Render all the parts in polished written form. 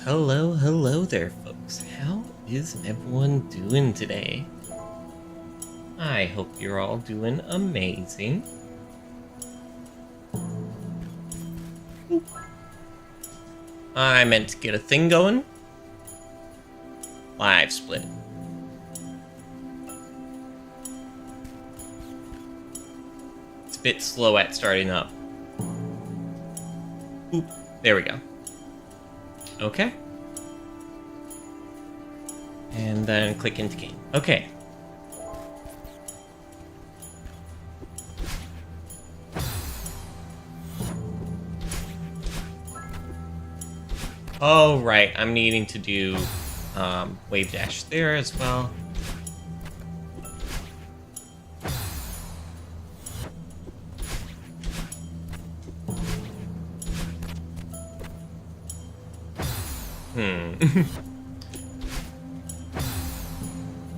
Hello, hello there, folks. How is everyone doing today? I hope you're all doing amazing. Oop. I meant to get a thing going. Live split. It's a bit slow at starting up. Oop, there we go. Okay. And then click into game. Okay. Oh, right. I'm needing to do wave dash there as well.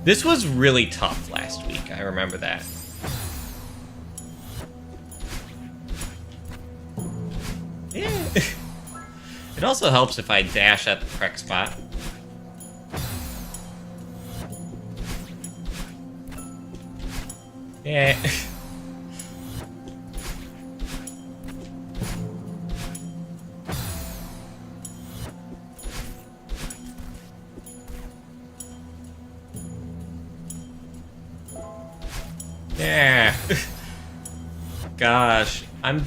This was really tough last week. I remember that. Yeah. It also helps if I dash at the correct spot. Yeah. Yeah. Gosh, I'm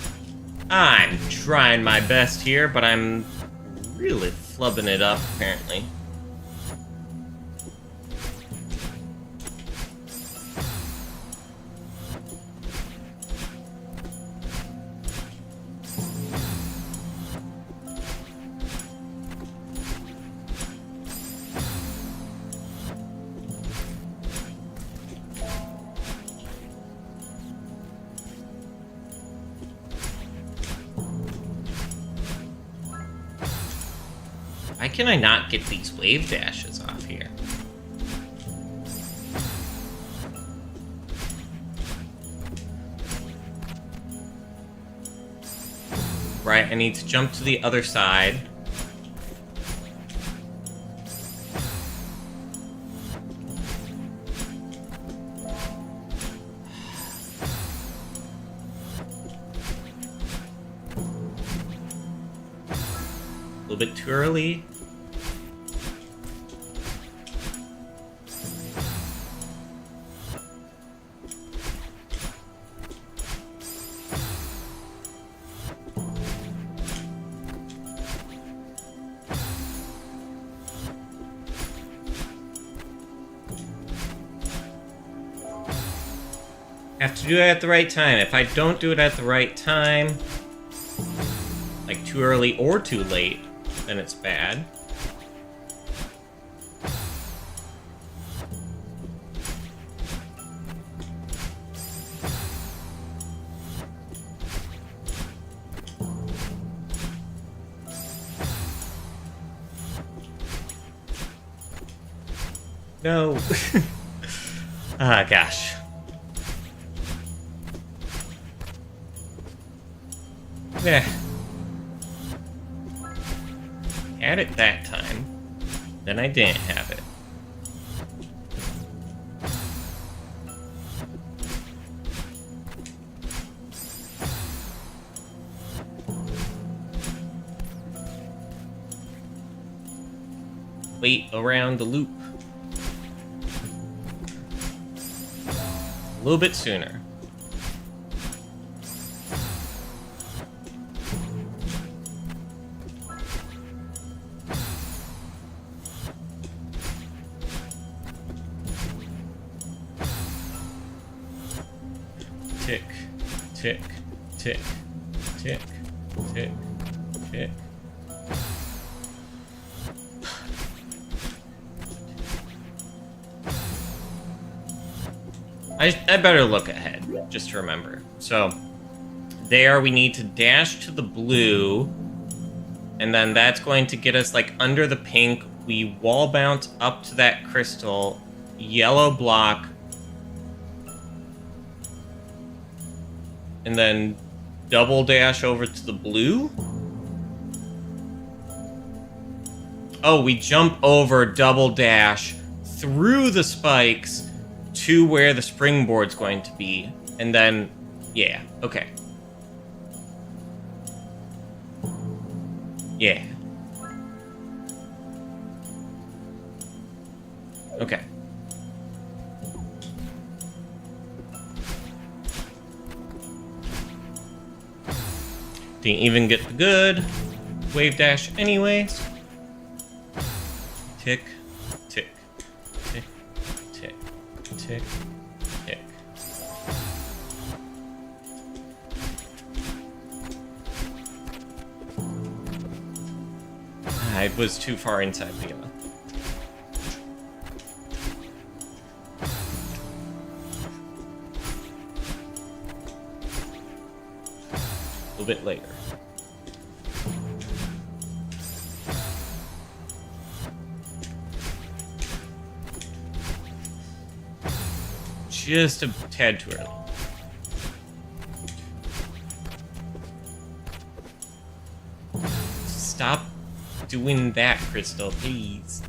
trying my best here, but I'm really flubbing it up apparently. Why can I not get these wave dashes off here? Right, I need to jump to the other side. A little bit too early. Have to do it at the right time. If I don't do it at the right time, like too early or too late, then it's bad. No. Ah, gosh. Yeah. Had it that time, then I didn't have it. Wait around the loop. A little bit sooner. Tick, tick, tick, tick, tick, tick. I better look ahead, just to remember. So, there we need to dash to the blue, and then that's going to get us, like, under the pink. We wall bounce up to that crystal, yellow block, and then double dash over to the blue? Oh, we jump over, double dash, through the spikes to where the springboard's going to be. And then, yeah, okay. Yeah. Okay. Didn't even get the good wave dash anyways. Tick, tick, tick, tick, tick, tick. I was too far inside the yellow. A little bit later. Just a tad too early. Stop doing that, Crystal, please.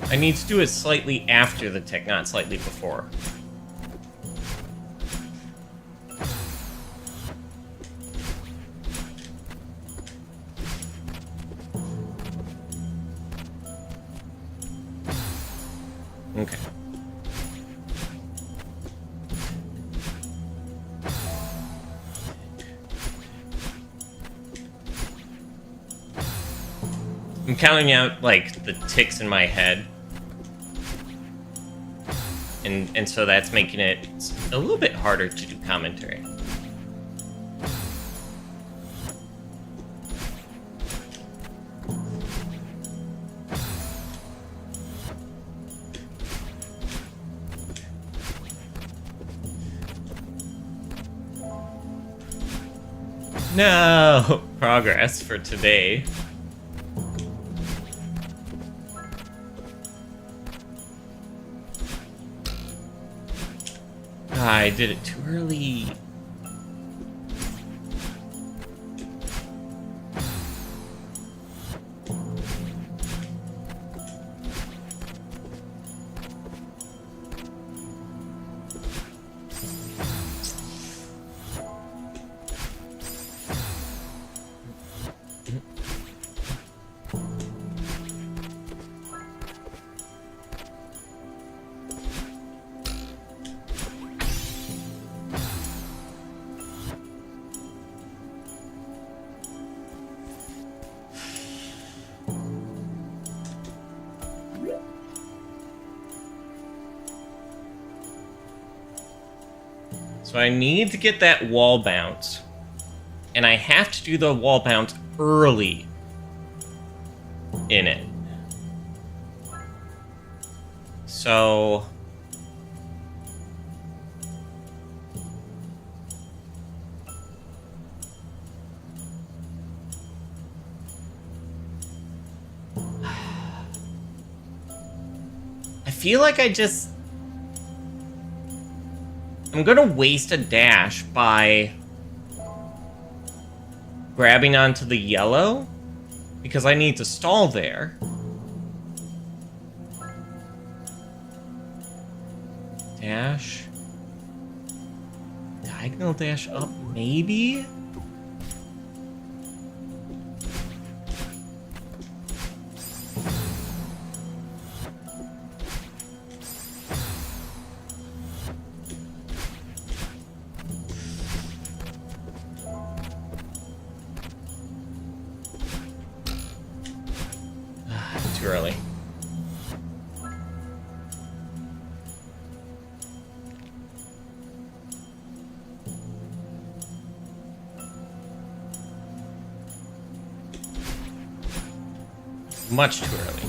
I need to do it slightly after the tick, not slightly before. Okay. I'm counting out, like, the ticks in my head. And so that's making it a little bit harder to do commentary. No progress for today. I did it too early. So I need to get that wall bounce. And I have to do the wall bounce early in it. So... I feel like I'm gonna waste a dash by grabbing onto the yellow because I need to stall there. Dash. Diagonal dash up, maybe? Too early. Much too early.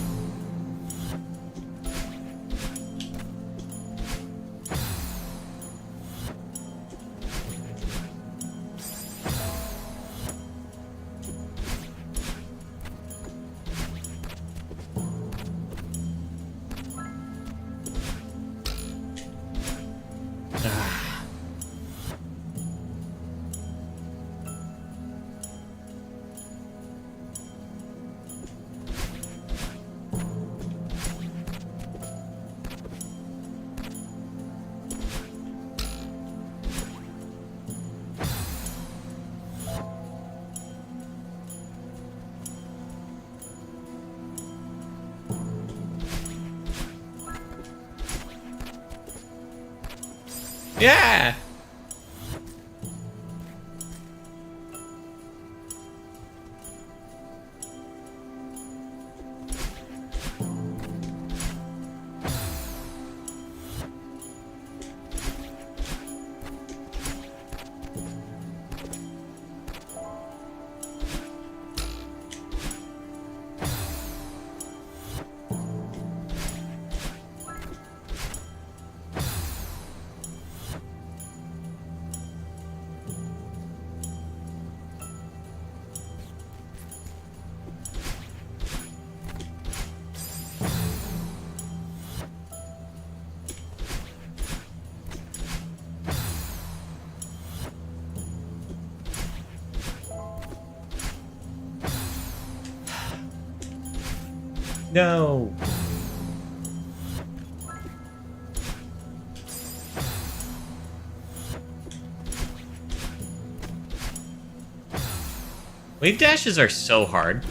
Yeah! No. Wave dashes are so hard.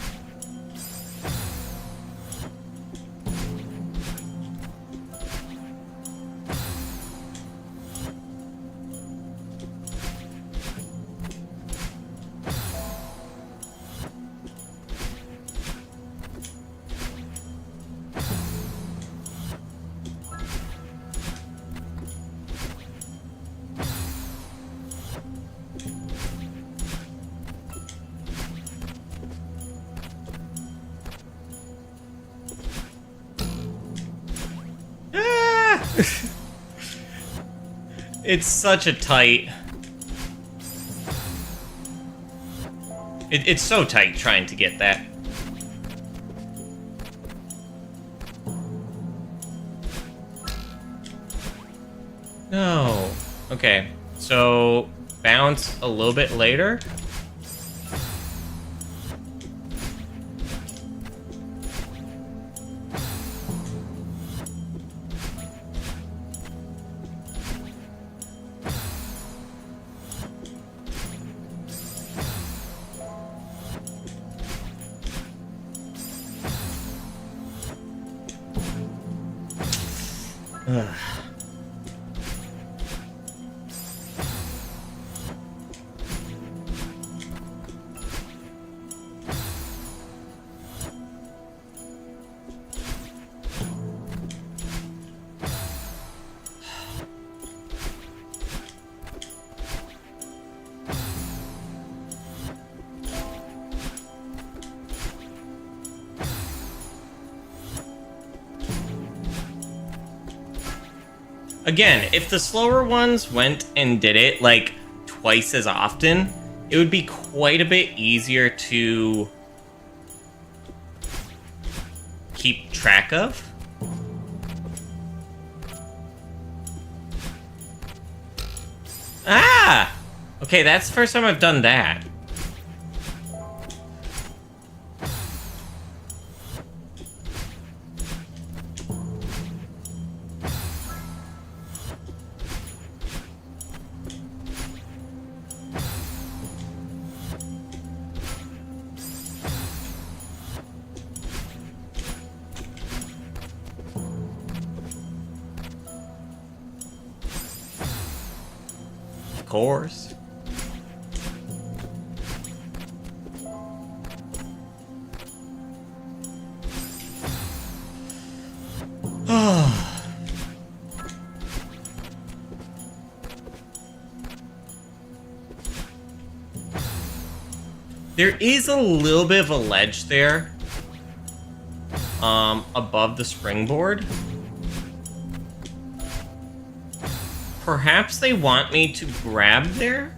It's such a tight... It's so tight trying to get that. No. Okay, so bounce a little bit later. Ugh. Again, if the slower ones went and did it, like, twice as often, it would be quite a bit easier to keep track of. Ah! Okay, that's the first time I've done that. Of course. There is a little bit of a ledge there, above the springboard. Perhaps they want me to grab there?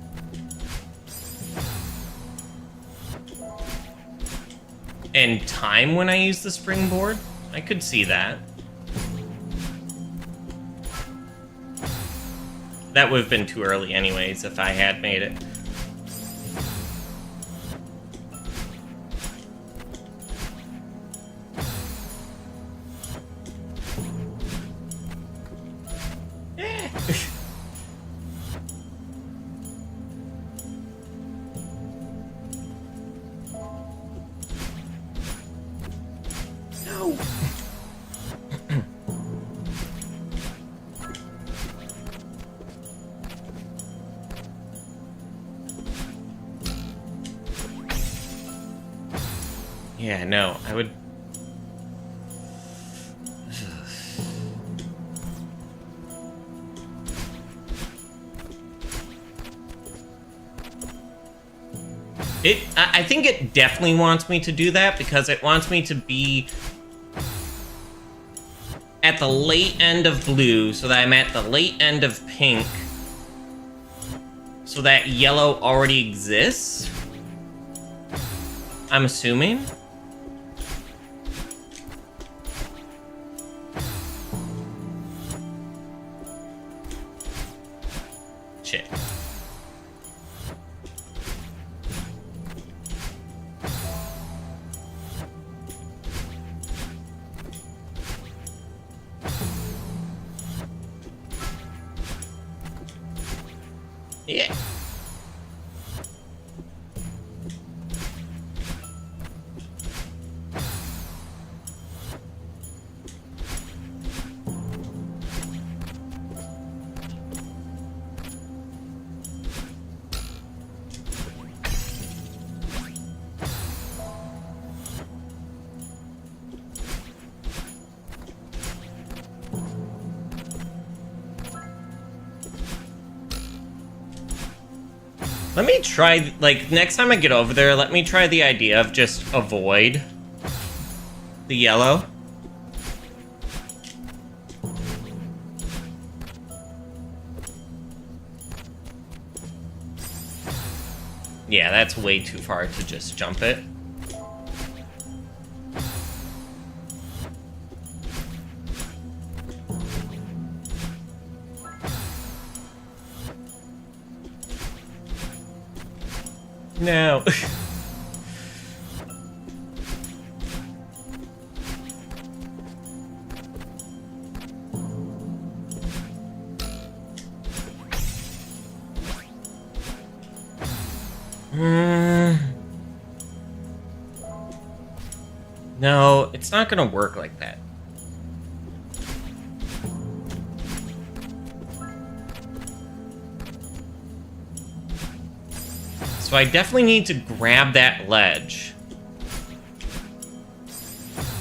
And time when I use the springboard? I could see that. That would have been too early anyways if I had made it. Yeah, no, I would... I think it definitely wants me to do that because it wants me to be at the late end of blue so that I'm at the late end of pink so that yellow already exists. I'm assuming. Shit. Yeah. Let me try, like, next time I get over there, let me try the idea of just avoid the yellow. Yeah, that's way too far to just jump it. No. No, it's not gonna work like that. So I definitely need to grab that ledge.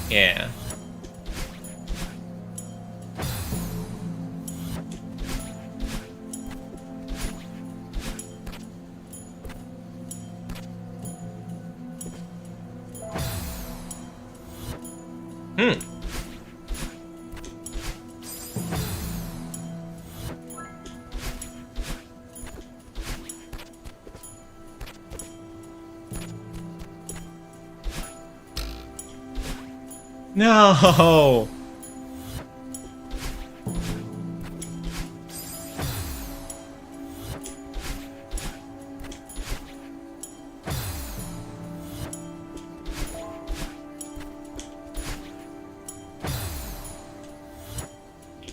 Yeah. No!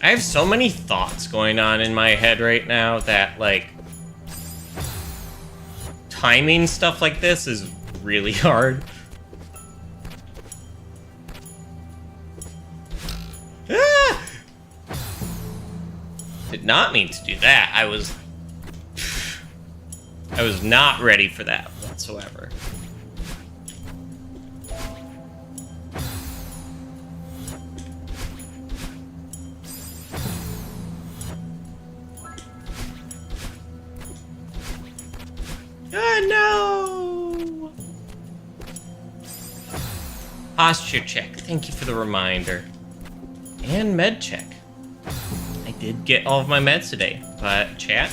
I have so many thoughts going on in my head right now that, like, timing stuff like this is really hard. Ah! Did not mean to do that. I was not ready for that whatsoever. No! Posture check. Thank you for the reminder. And med check. I did get all of my meds today, but chat,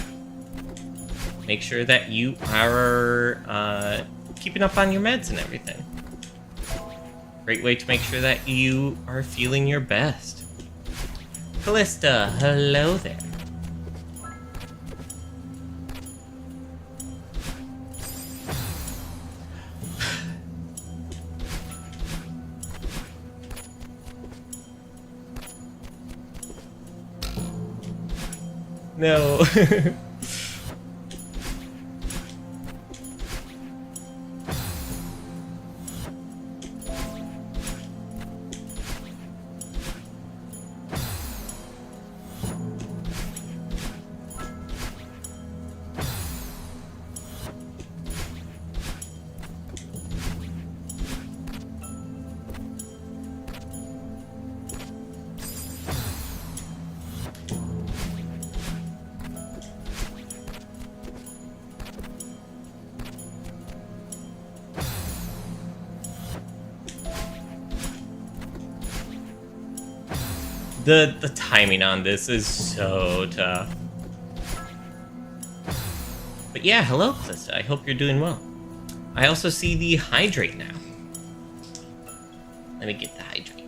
make sure that you are keeping up on your meds and everything. Great way to make sure that you are feeling your best. Callista, hello there. No. The timing on this is so tough. But yeah, hello, Calista. I hope you're doing well. I also see the hydrate now. Let me get the hydrate.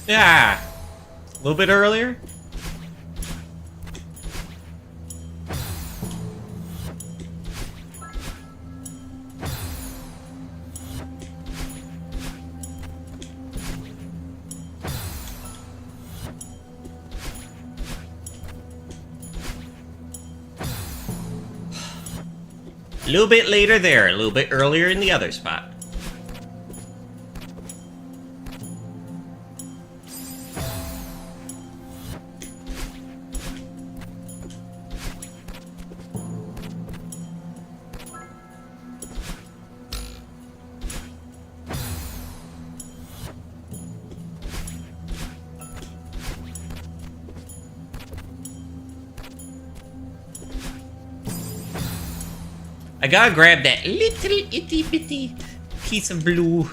Yeah, a little bit earlier. A little bit later there, a little bit earlier in the other spot. I gotta grab that little itty bitty piece of blue.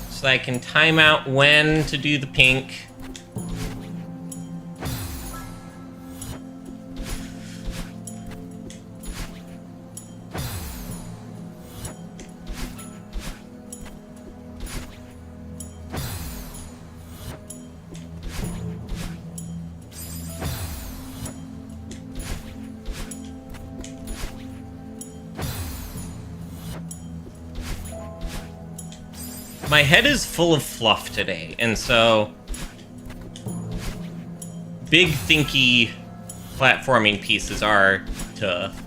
So I can time out when to do the pink. My head is full of fluff today, and so big thinky platforming pieces are tough.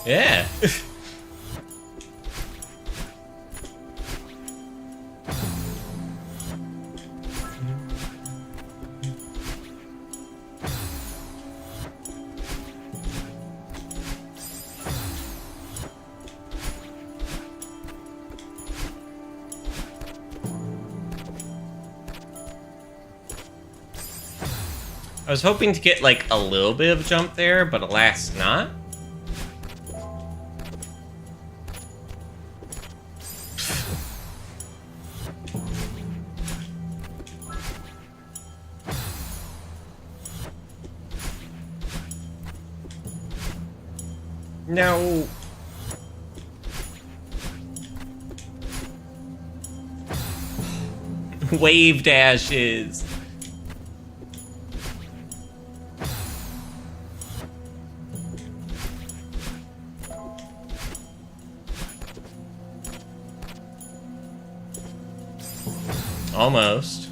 Yeah. I was hoping to get, like, a little bit of a jump there, but alas not. No. Wave dashes. Almost.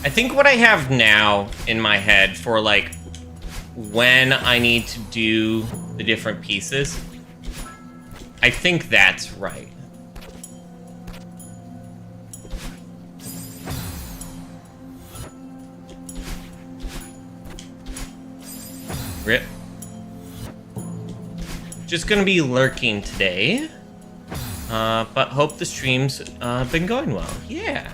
I think what I have now in my head for, like, when I need to do the different pieces, I think that's right. Rip. Just gonna be lurking today, but hope the stream's been going well. Yeah.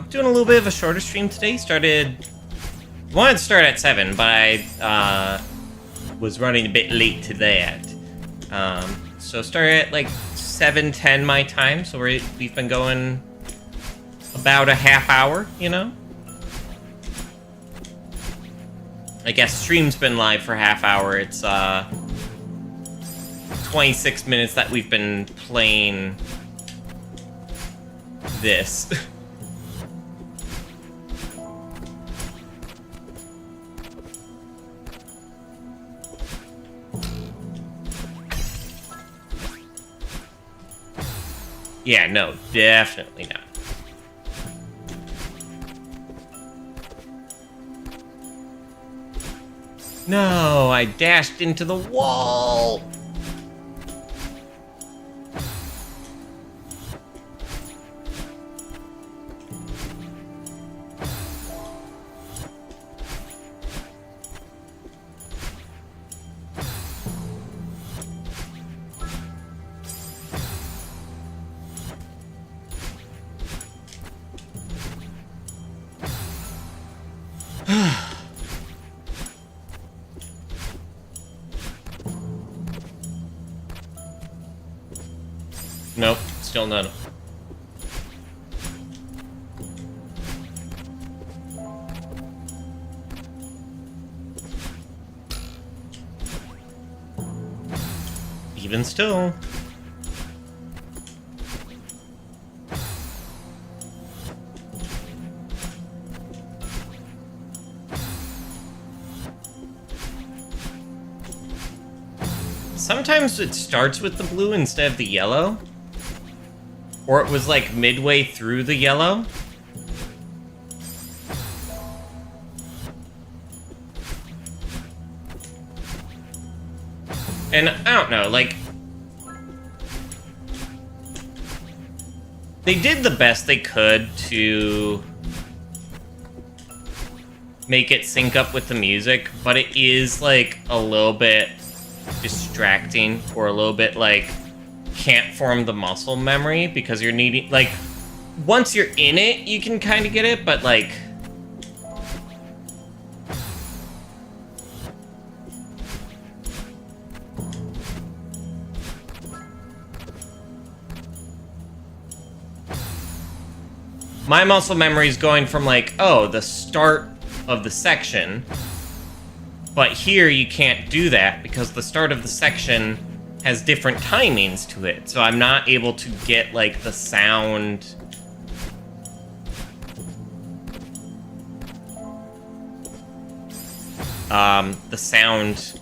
Doing a little bit of a shorter stream today. Started I wanted to start at 7, but I was running a bit late to that. So start at like 7:10 my time. So we've been going about a half hour, you know? I guess stream's been live for half hour. It's 26 minutes that we've been playing this. Yeah, no, definitely not. No, I dashed into the wall! Nope, still none. Even still. Sometimes it starts with the blue instead of the yellow. Or it was like midway through the yellow. And I don't know, like... They did the best they could to make it sync up with the music, but it is like a little bit distracting, or a little bit like can't form the muscle memory, because you're needing, like, once you're in it you can kind of get it, but like my muscle memory is going from like, oh, the start of the section, but here you can't do that because the start of the section has different timings to it, so I'm not able to get, like, the sound... the sound...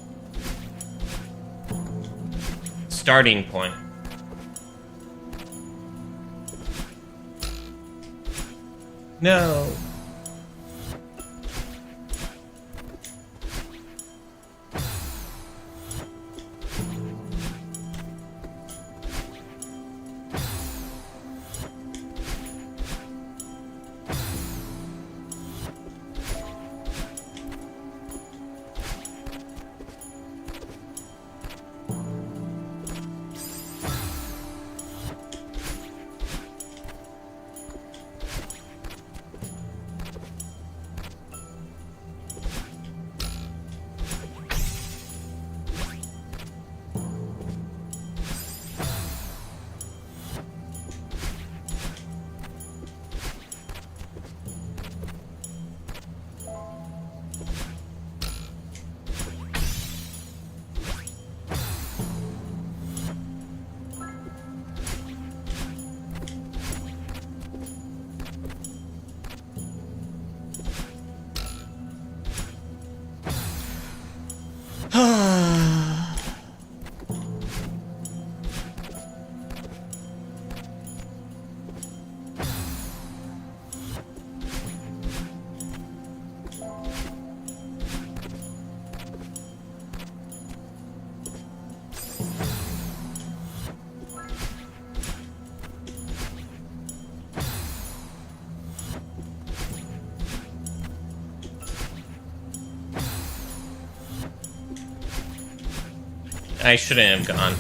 starting point. No. I shouldn't have gone.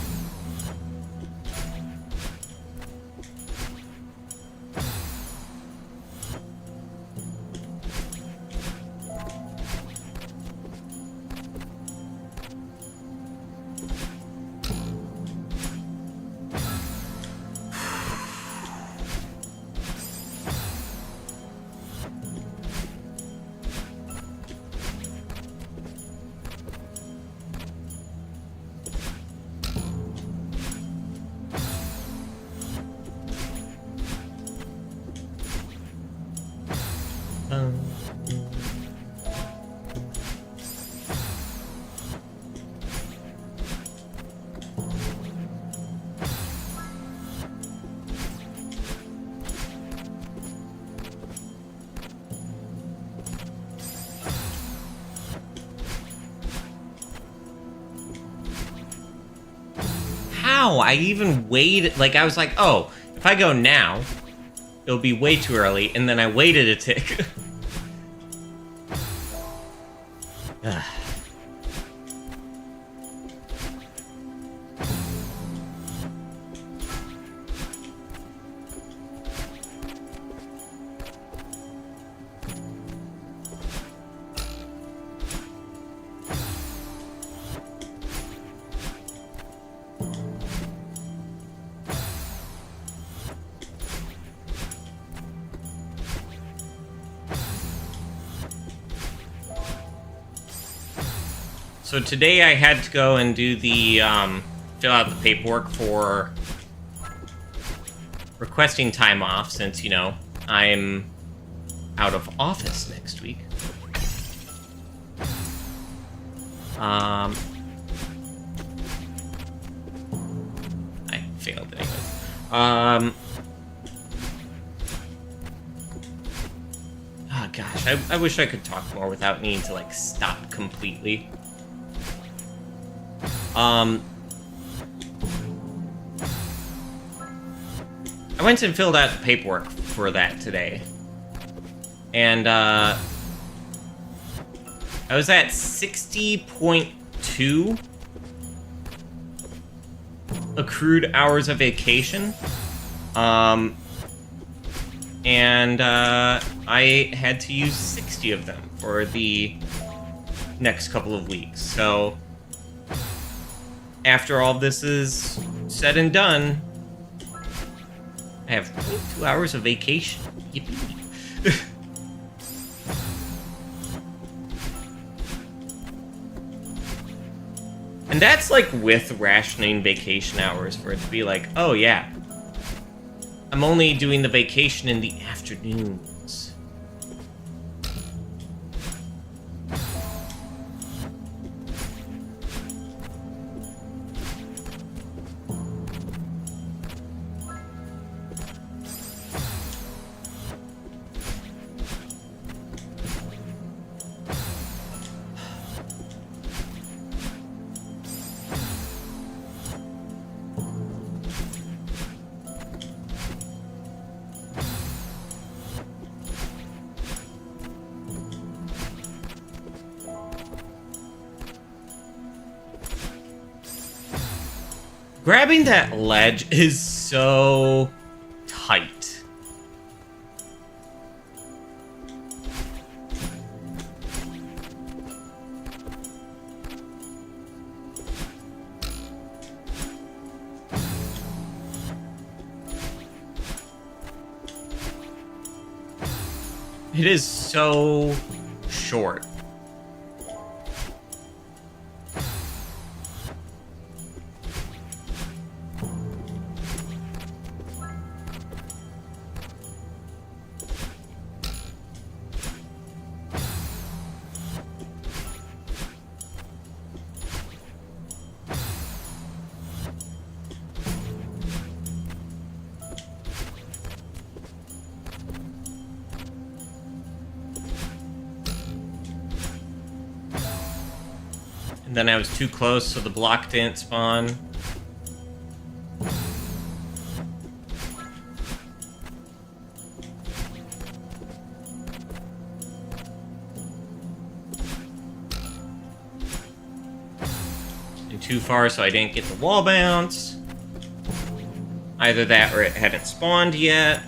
Wow, I even waited. Like, I was like, oh, if I go now, it'll be way too early. And then I waited a tick. So today I had to go and do the, fill out the paperwork for requesting time off since, you know, I'm out of office next week. I failed anyway. Oh gosh, I wish I could talk more without needing to, like, stop completely. I went and filled out the paperwork for that today. And, I was at 60.2 accrued hours of vacation. And, I had to use 60 of them for the next couple of weeks. So, after all this is said and done, I have 2 hours of vacation. Yippee. And that's like with rationing vacation hours for it to be like, oh yeah, I'm only doing the vacation in the afternoons. Grabbing that ledge is so tight. It is so short. Then I was too close, so the block didn't spawn. And too far, so I didn't get the wall bounce. Either that or it hadn't spawned yet.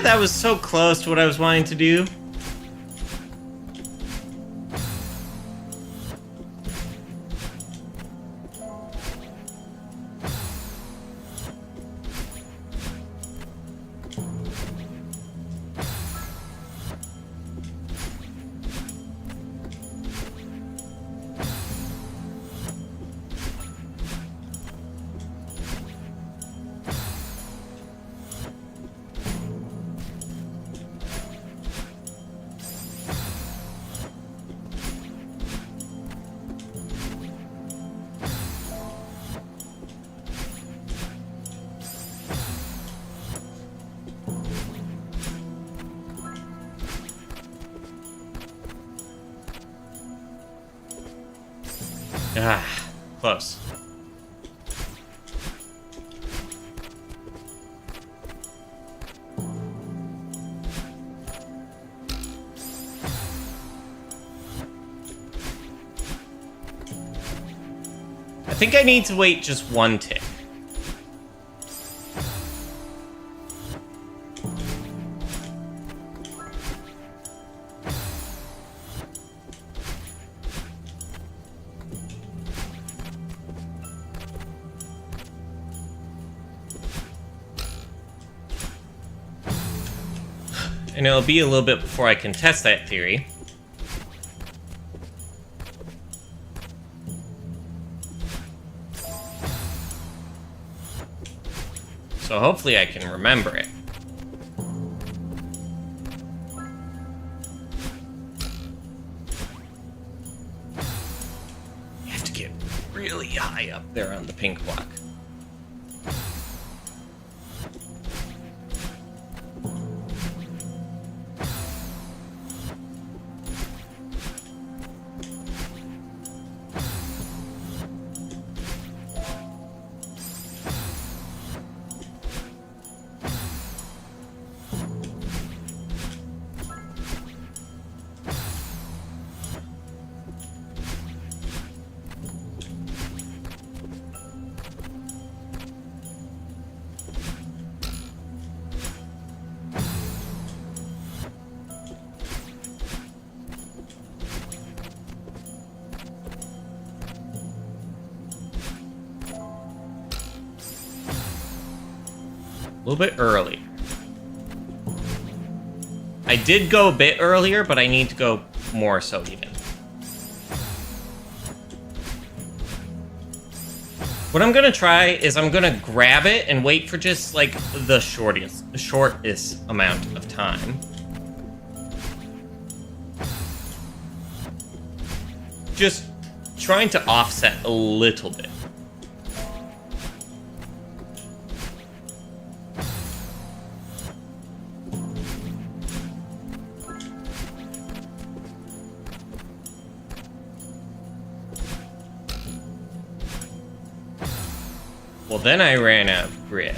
That was so close to what I was wanting to do. Ah, close. I think I need to wait just one tick. And it'll be a little bit before I can test that theory. So hopefully I can remember it. You have to get really high up there on the pink block. A little bit early. I did go a bit earlier, but I need to go more so even. What I'm gonna try is I'm gonna grab it and wait for just like the shortest amount of time. Just trying to offset a little bit. Well, then I ran out of grip.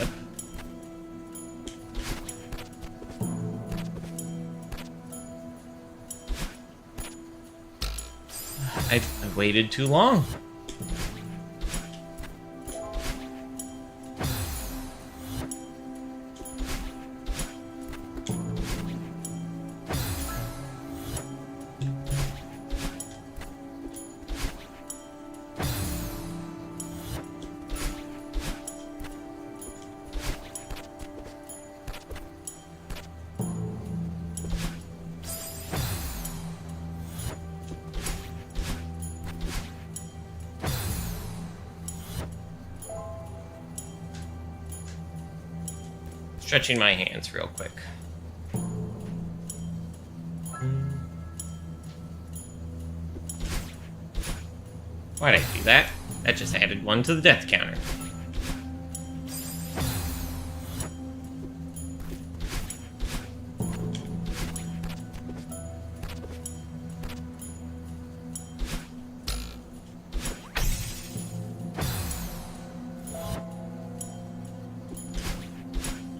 I waited too long. Stretching my hands real quick. Why'd I do that? That just added one to the death counter.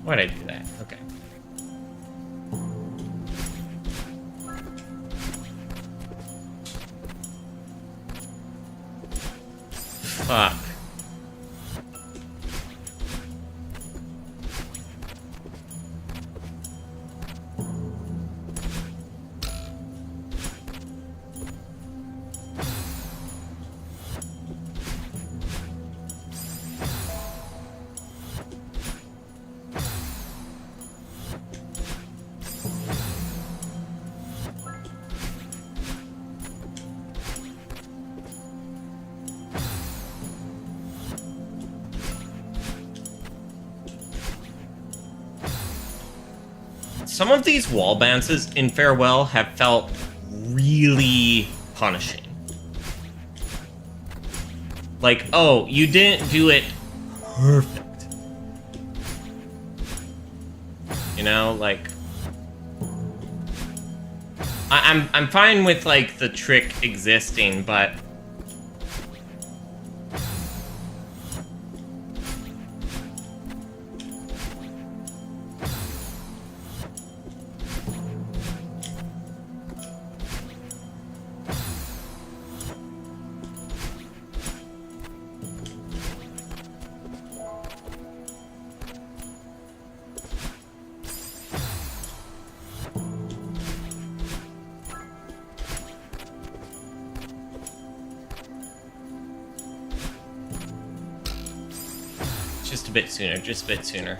Why'd I do that? Okay. Fuck. Some of these wall bounces in Farewell have felt really punishing. Like, oh, you didn't do it perfect. You know, like... I'm fine with, like, the trick existing, but... Just a bit sooner, just a bit sooner.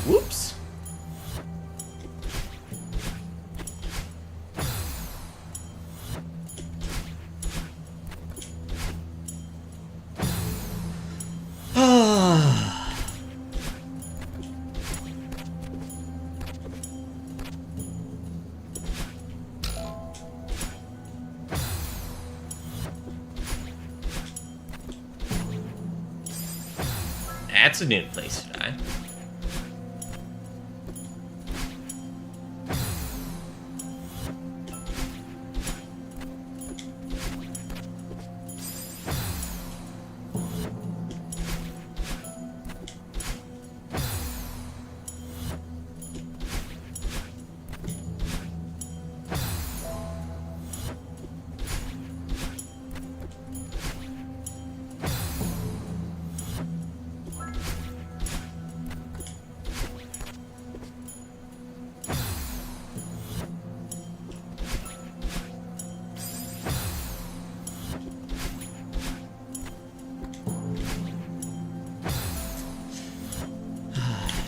Whoops. That's a new place to die.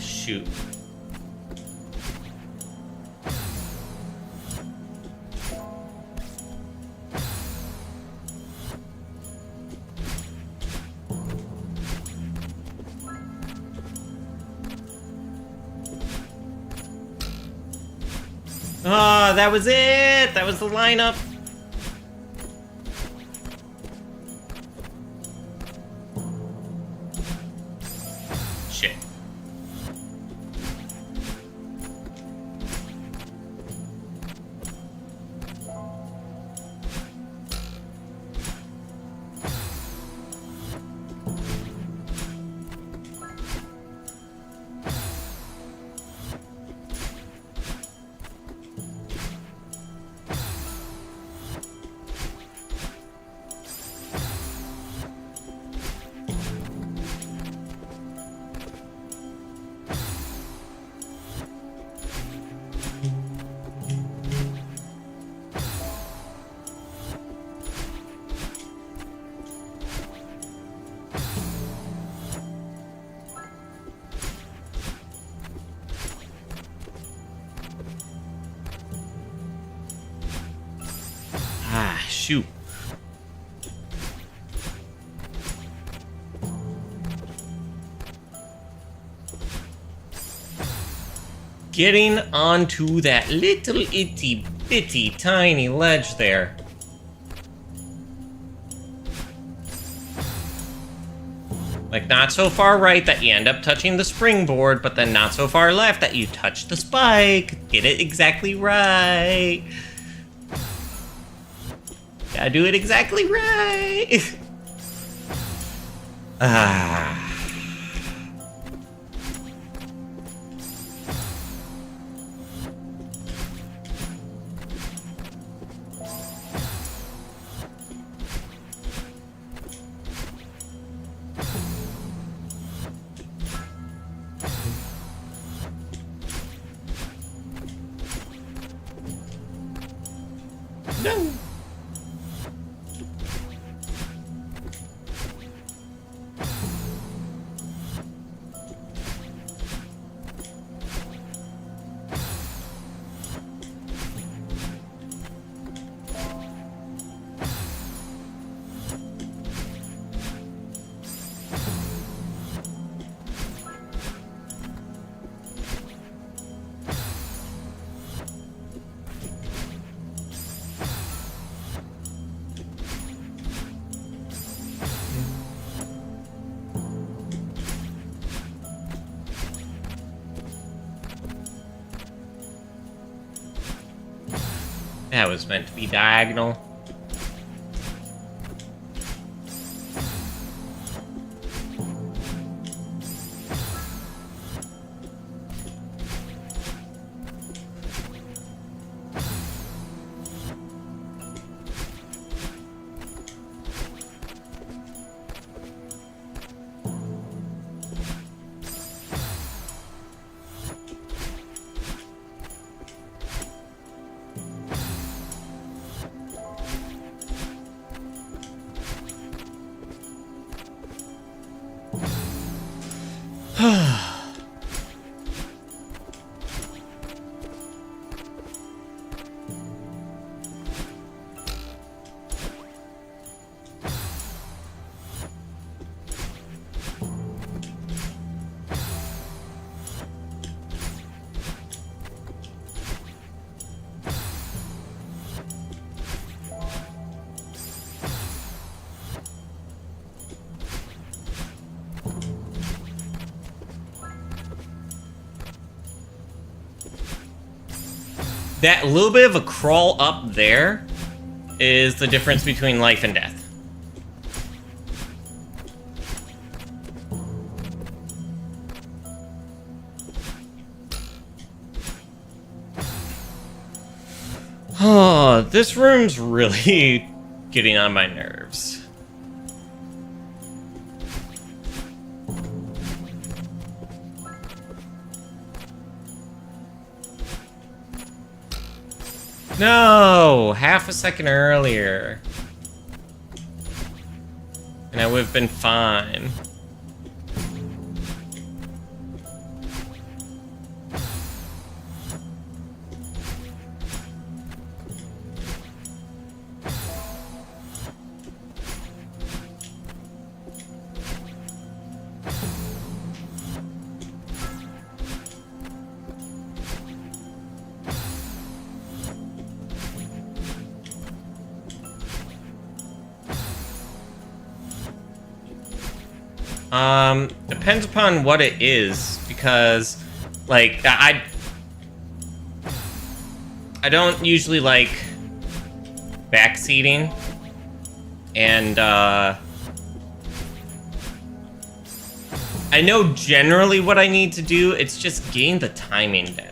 Shoot. Ah, that was it! That was the lineup! Shit. Ah, shoot. Getting onto that little itty bitty tiny ledge there. Like, not so far right that you end up touching the springboard, but then not so far left that you touch the spike. Get it exactly right. Gotta do it exactly right. Ah. No. That was meant to be diagonal. that little bit of a crawl up there is the difference between life and death. Oh, this room's really getting on my nerves. No, half a second earlier. And I would have been fine. Depends upon what it is, because, like, I don't usually like backseating, and, I know generally what I need to do, it's just getting the timing down.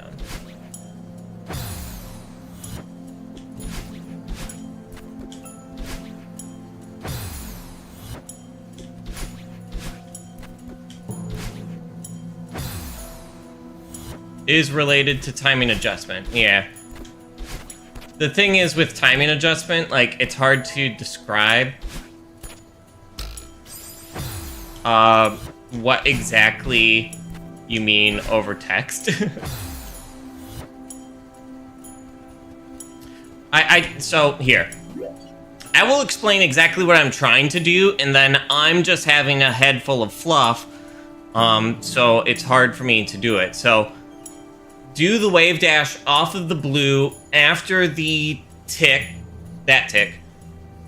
Is related to timing adjustment, yeah. The thing is with timing adjustment, like, it's hard to describe what exactly you mean over text. So here, I will explain exactly what I'm trying to do, and then I'm just having a head full of fluff, so it's hard for me to do it. So do the wave dash off of the blue after the tick, that tick,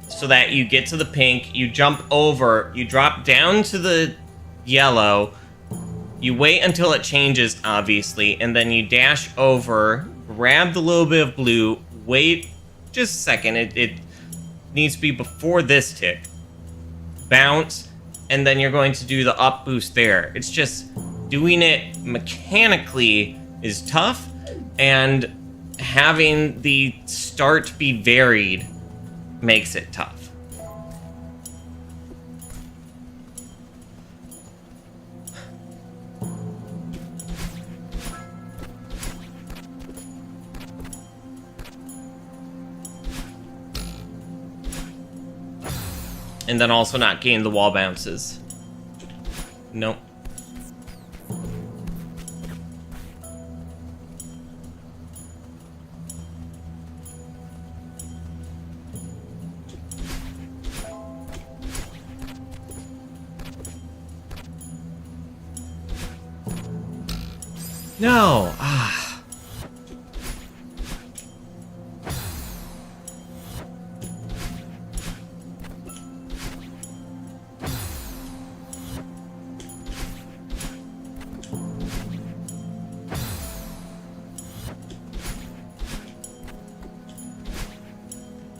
so that you get to the pink, you jump over, you drop down to the yellow, you wait until it changes, obviously, and then you dash over, grab the little bit of blue, wait just a second, it needs to be before this tick, bounce, and then you're going to do the up boost there. It's just doing it mechanically is tough, and having the start be varied makes it tough. And then also not getting the wall bounces. Nope. No. Ah.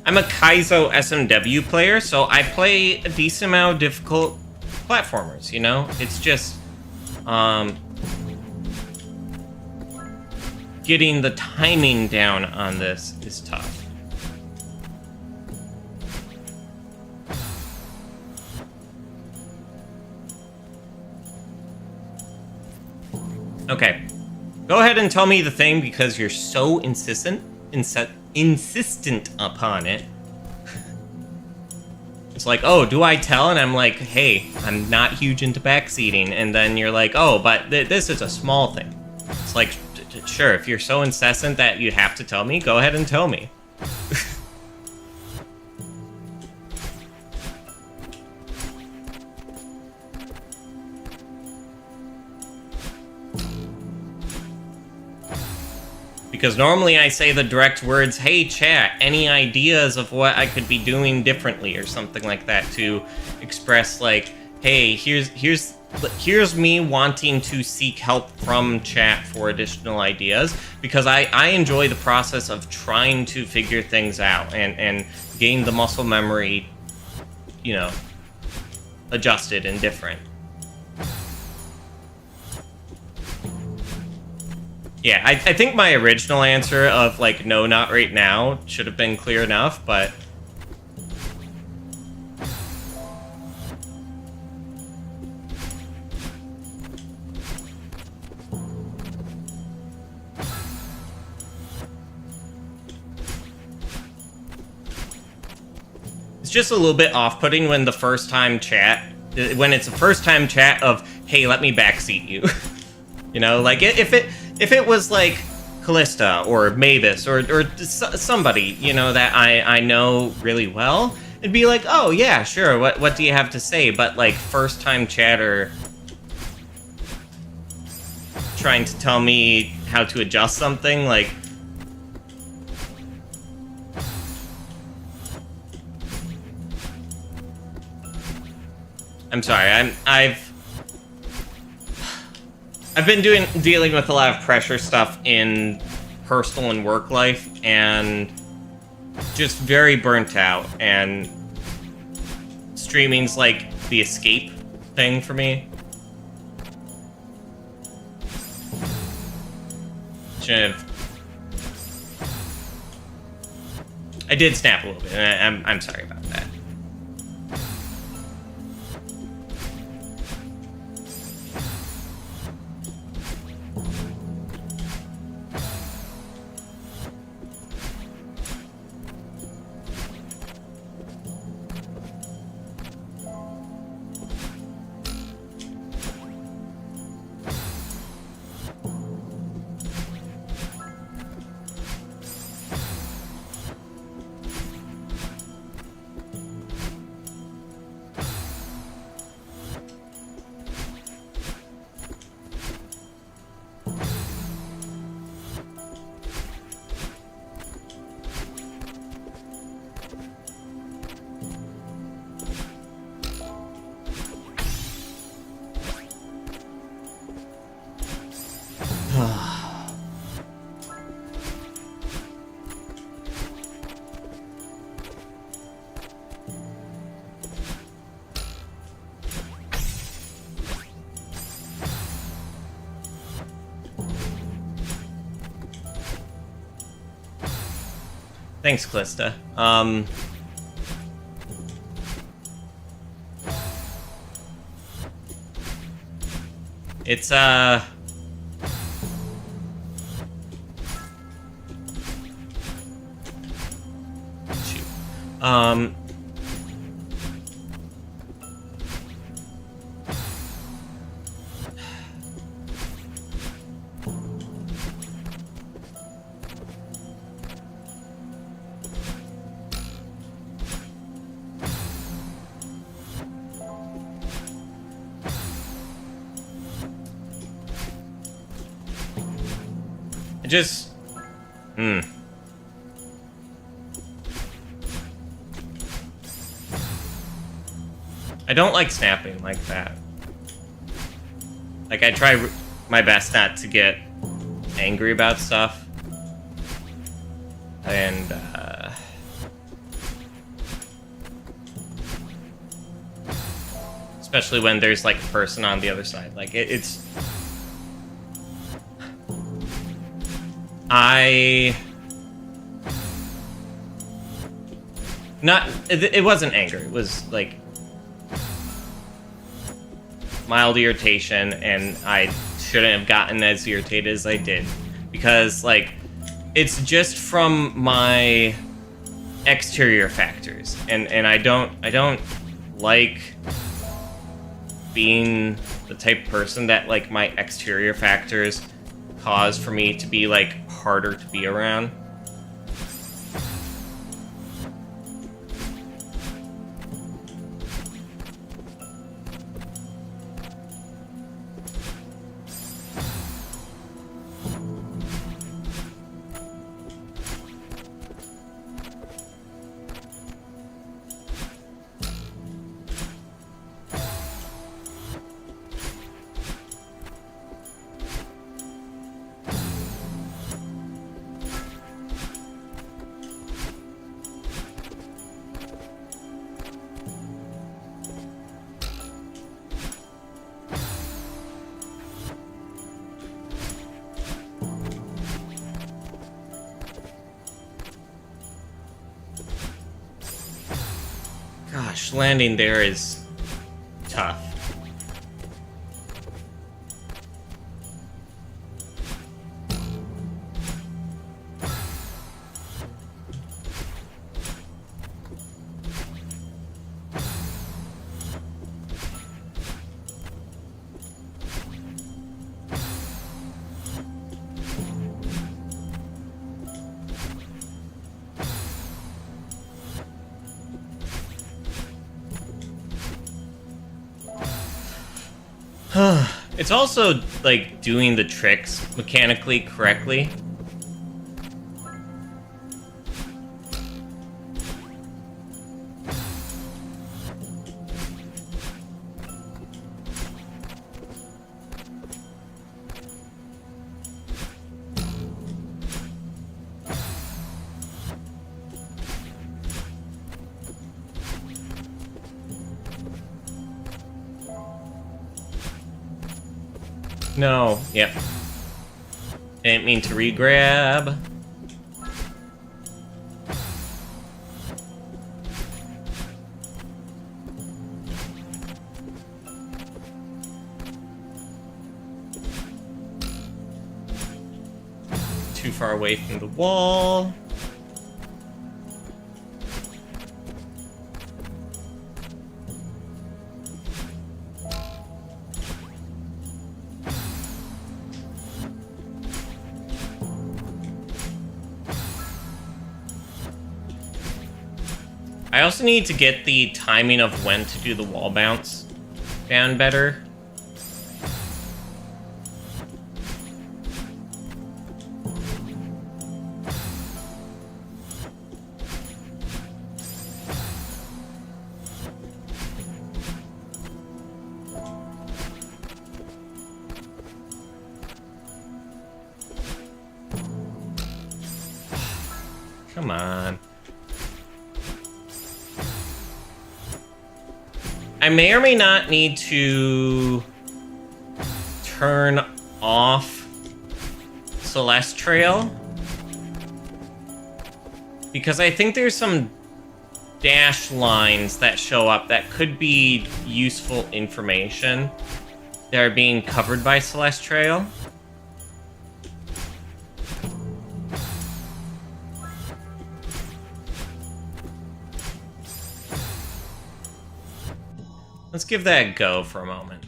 I'm a Kaizo SMW player, so I play a decent amount of difficult platformers, you know? It's just, getting the timing down on this is tough. Okay, go ahead and tell me the thing, because you're so insistent upon it. It's like, oh, do I tell? And I'm like, hey, I'm not huge into backseating. And then you're like, oh, but this is a small thing. It's like, sure, if you're so incessant that you have to tell me, go ahead and tell me. Because normally I say the direct words, hey chat, any ideas of what I could be doing differently or something like that, to express like, hey, here's here's me wanting to seek help from chat for additional ideas, because I enjoy the process of trying to figure things out and gain the muscle memory, you know, adjusted and different. Yeah, I think my original answer of, like, no, not right now should have been clear enough, but... it's just a little bit off-putting when the first-time chat... when it's a first-time chat of, hey, let me backseat you. You know, like, if it was, like, Callista or Mavis or somebody, you know, that I know really well, it'd be like, oh, yeah, sure, what do you have to say? But, like, first-time chatter trying to tell me how to adjust something, like... I'm sorry, I've been dealing with a lot of pressure stuff in personal and work life, and just very burnt out, and streaming's like the escape thing for me. I did snap a little bit, and I'm sorry about that. Thanks, Callista. It's, shoot. Just... I don't like snapping like that. Like, I try my best not to get angry about stuff. And, especially when there's, like, a person on the other side. Like, it's... It wasn't anger, it was, like, mild irritation, and I shouldn't have gotten as irritated as I did. Because, like, it's just from my exterior factors, and I don't like being the type of person that, like, my exterior factors cause for me to be, like, harder to be around. Gosh, landing there is tough. It's also, like, doing the tricks mechanically correctly. No, yep. Didn't mean to re-grab. Too far away from the wall. I also need to get the timing of when to do the wall bounce down better. Come on. I may or may not need to turn off Celeste Trail, because I think there's some dash lines that show up that could be useful information that are being covered by Celeste Trail. Let's give that a go for a moment.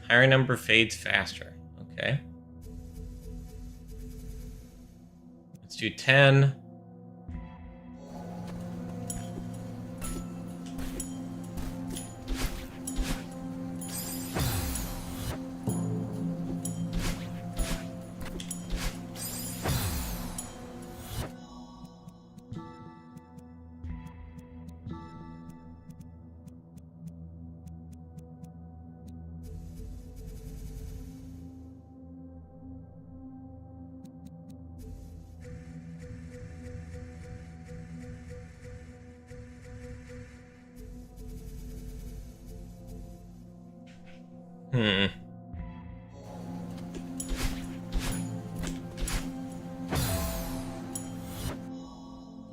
Higher number fades faster. Okay. Let's do 10.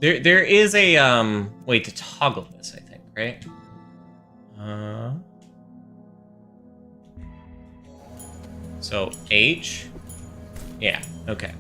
There is a way to toggle this, I think, right? So H. Yeah, okay.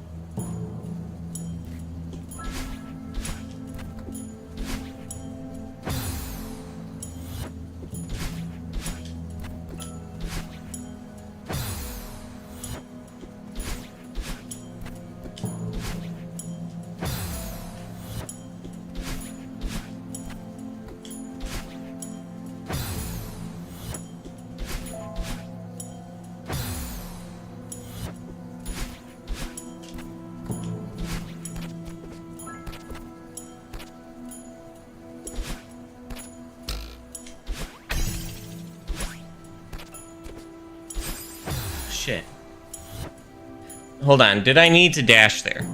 Shit. Hold on, did I need to dash there?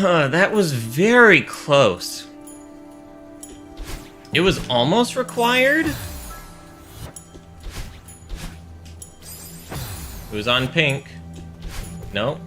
That was very close. It was almost required. It was on pink. No.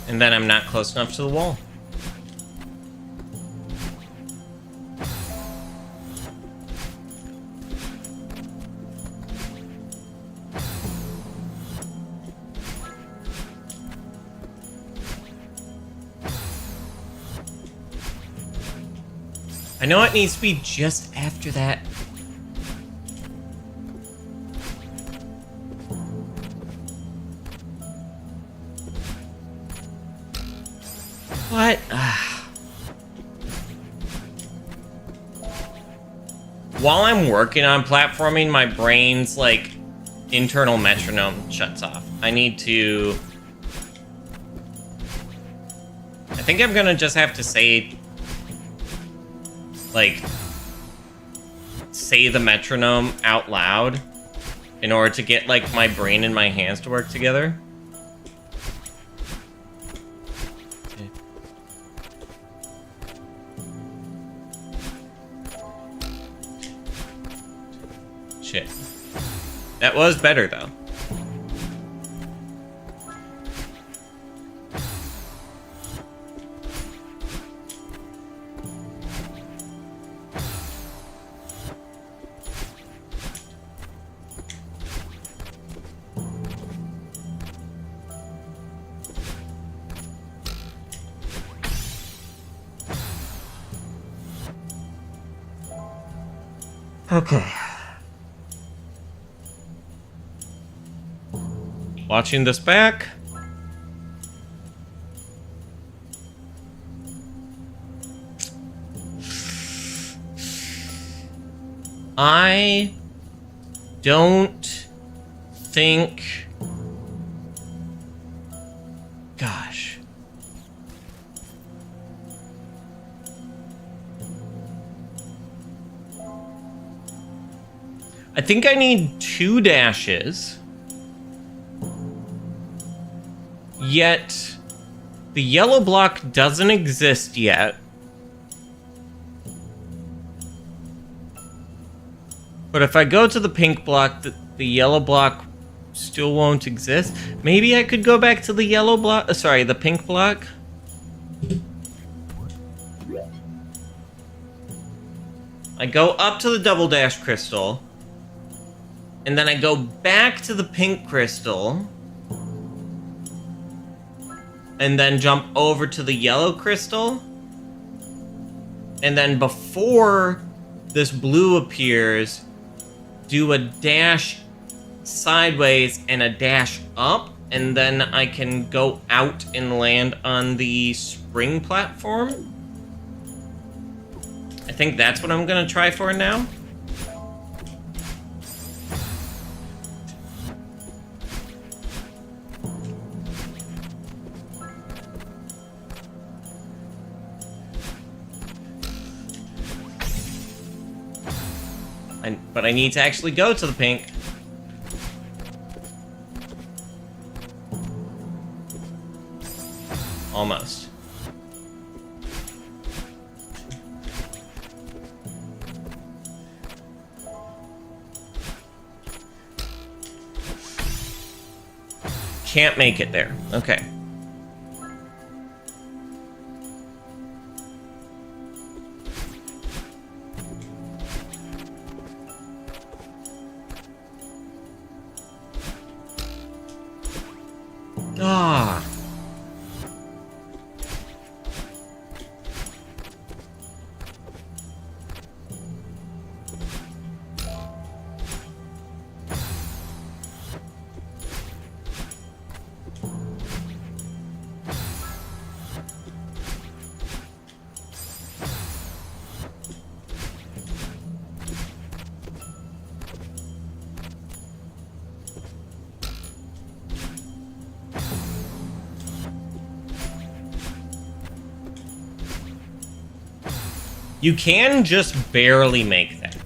And then I'm not close enough to the wall. I know it needs to be just after that. What? While I'm working on platforming, my brain's, like, internal metronome shuts off. I need to... I think I'm gonna just have to say... like... say the metronome out loud in order to get, like, my brain and my hands to work together. Shit. That was better, though. Okay. Watching this back. I don't think... Gosh. I think I need 2 dashes. Yet, the yellow block doesn't exist yet. But if I go to the pink block, the yellow block still won't exist. Maybe I could go back to the yellow block, sorry, the pink block. I go up to the double dash crystal. And then I go back to the pink crystal. And then jump over to the yellow crystal. And then before this blue appears, do a dash sideways and a dash up. And then I can go out and land on the spring platform. I think that's what I'm gonna try for now. But I need to actually go to the pink. Almost. Can't make it there. Okay. Ah. You can just barely make that.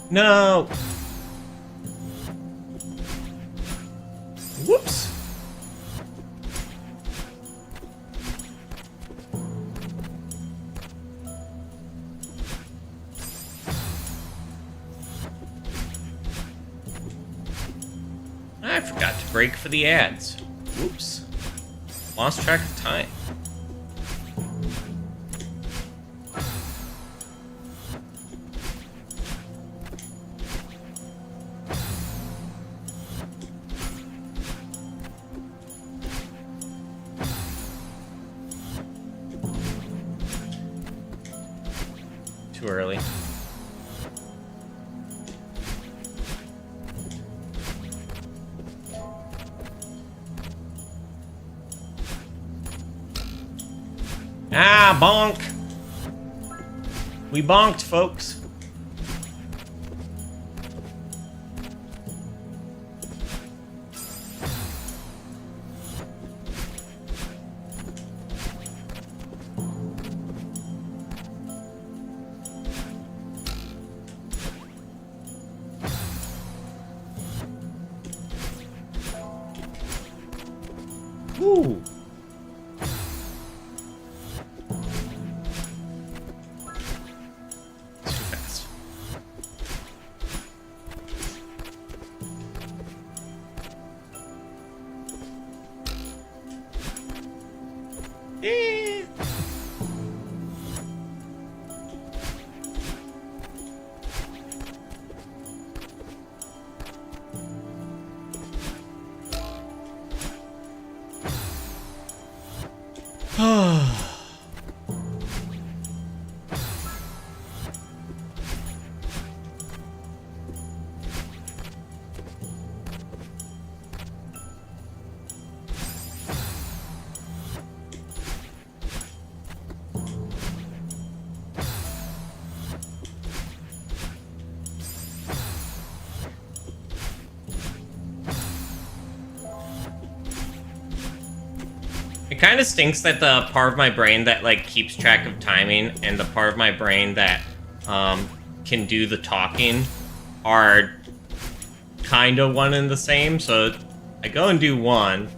No. Whoops. I forgot to break for the ads. Whoops. Lost track of time. Too early. Ah, bonk! We bonked, folks. Woo! It kind of stinks that the part of my brain that, like, keeps track of timing and the part of my brain that can do the talking are kind of one and the same. So I go and do one,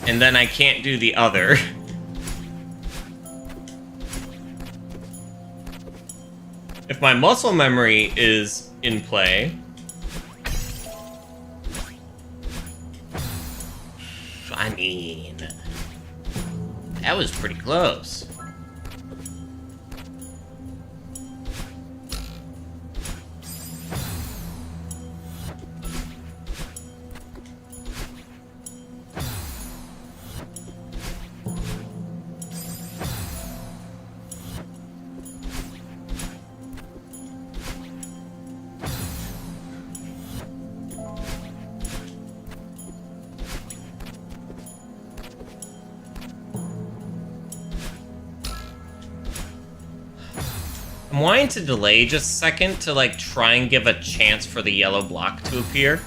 and then I can't do the other. If my muscle memory is in play... I mean, that was pretty close. I'm wanting to delay just a second to, like, try and give a chance for the yellow block to appear.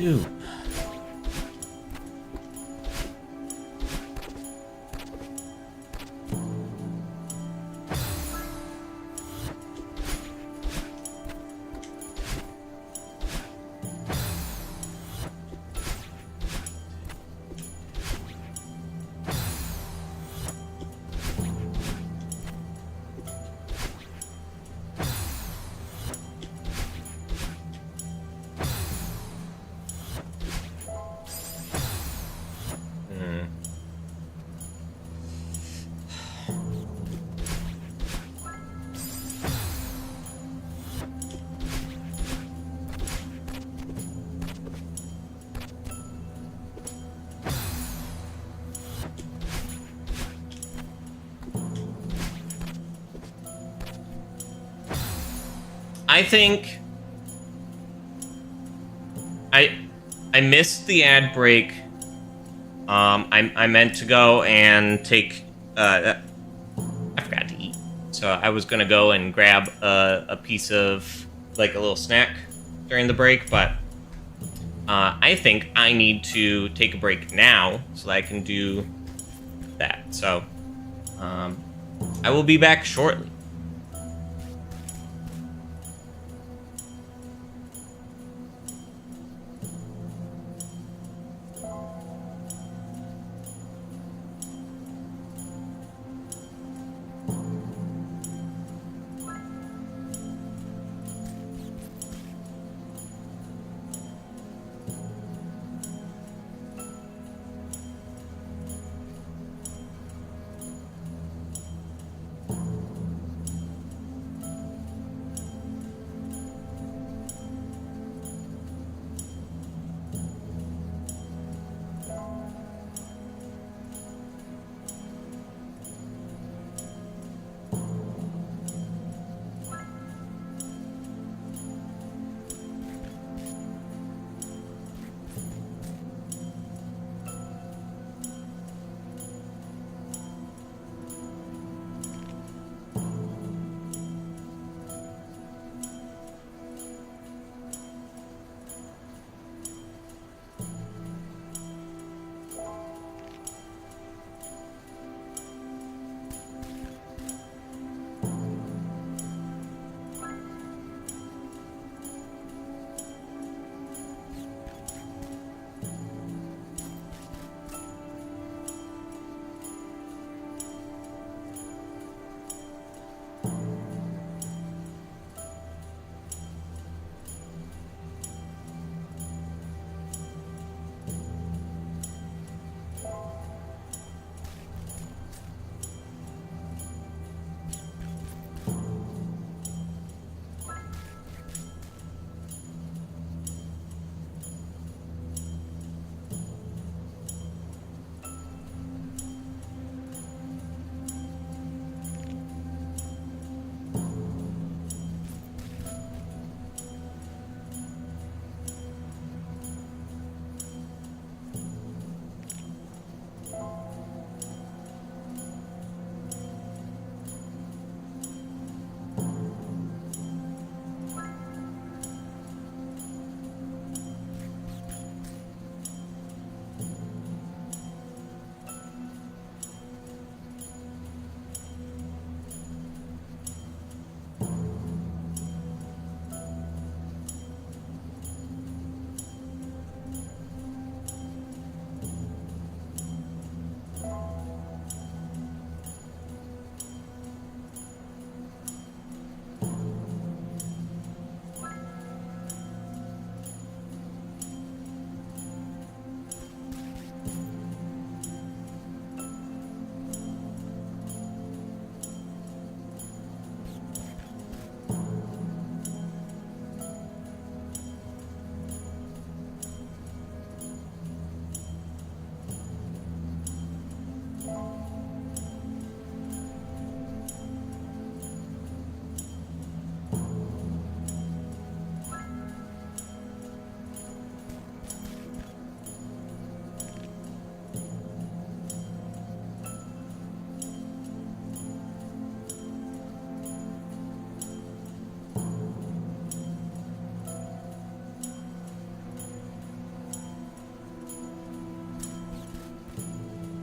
too. I think I missed the ad break. I meant to go and take I forgot to eat, so I was gonna go and grab a piece of like a little snack during the break, but I think I need to take a break now so that I can do that. So I will be back shortly.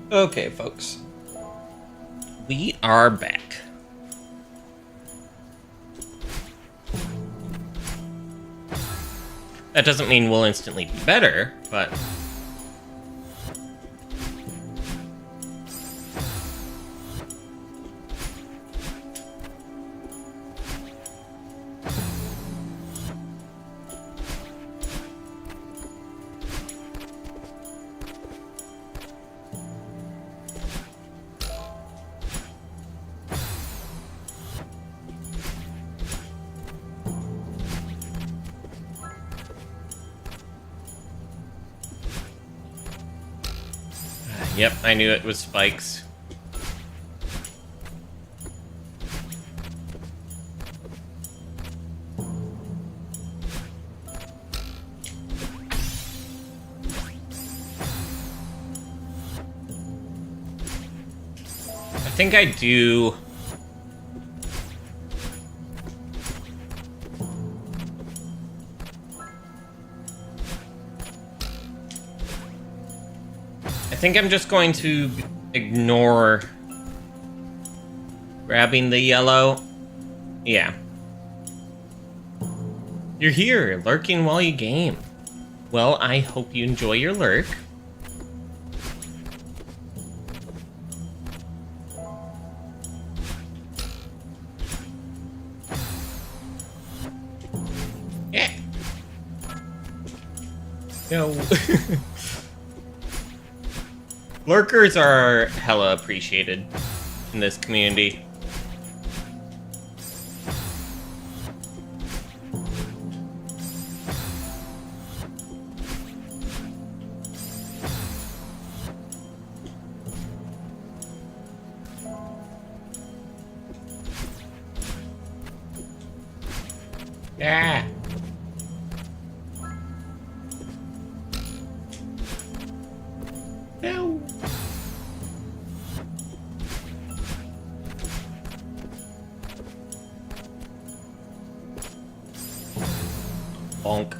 Okay, folks. We are back. That doesn't mean we'll instantly be better, but... Yep, I knew it was spikes. I think I do... I think I'm just going to ignore grabbing the yellow. Yeah. You're here, lurking while you game. Well, I hope you enjoy your lurk. Yeah. No. Lurkers are hella appreciated in this community. Yeah. No. Bonk.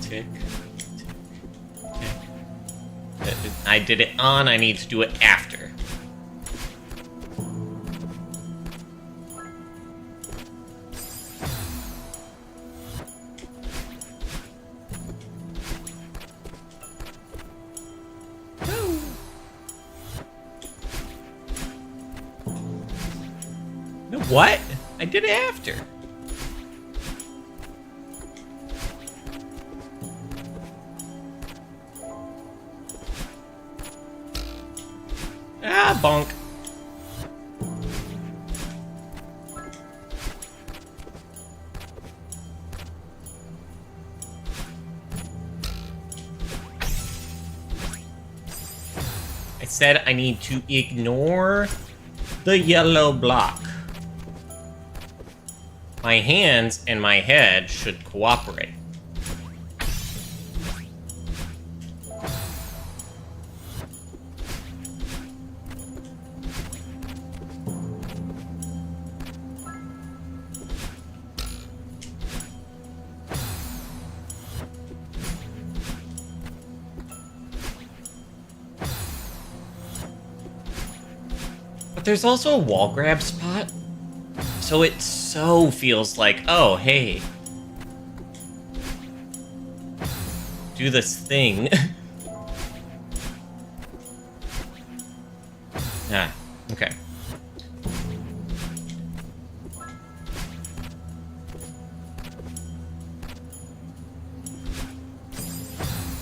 Tick. Tick. Tick. I did it on, I need to do it after. What? I did it after. Ah, bonk. I said I need to ignore the yellow block. My hands and my head should cooperate. But there's also a wall grab spot. So it so feels like, oh, hey. Do this thing. Ah, okay.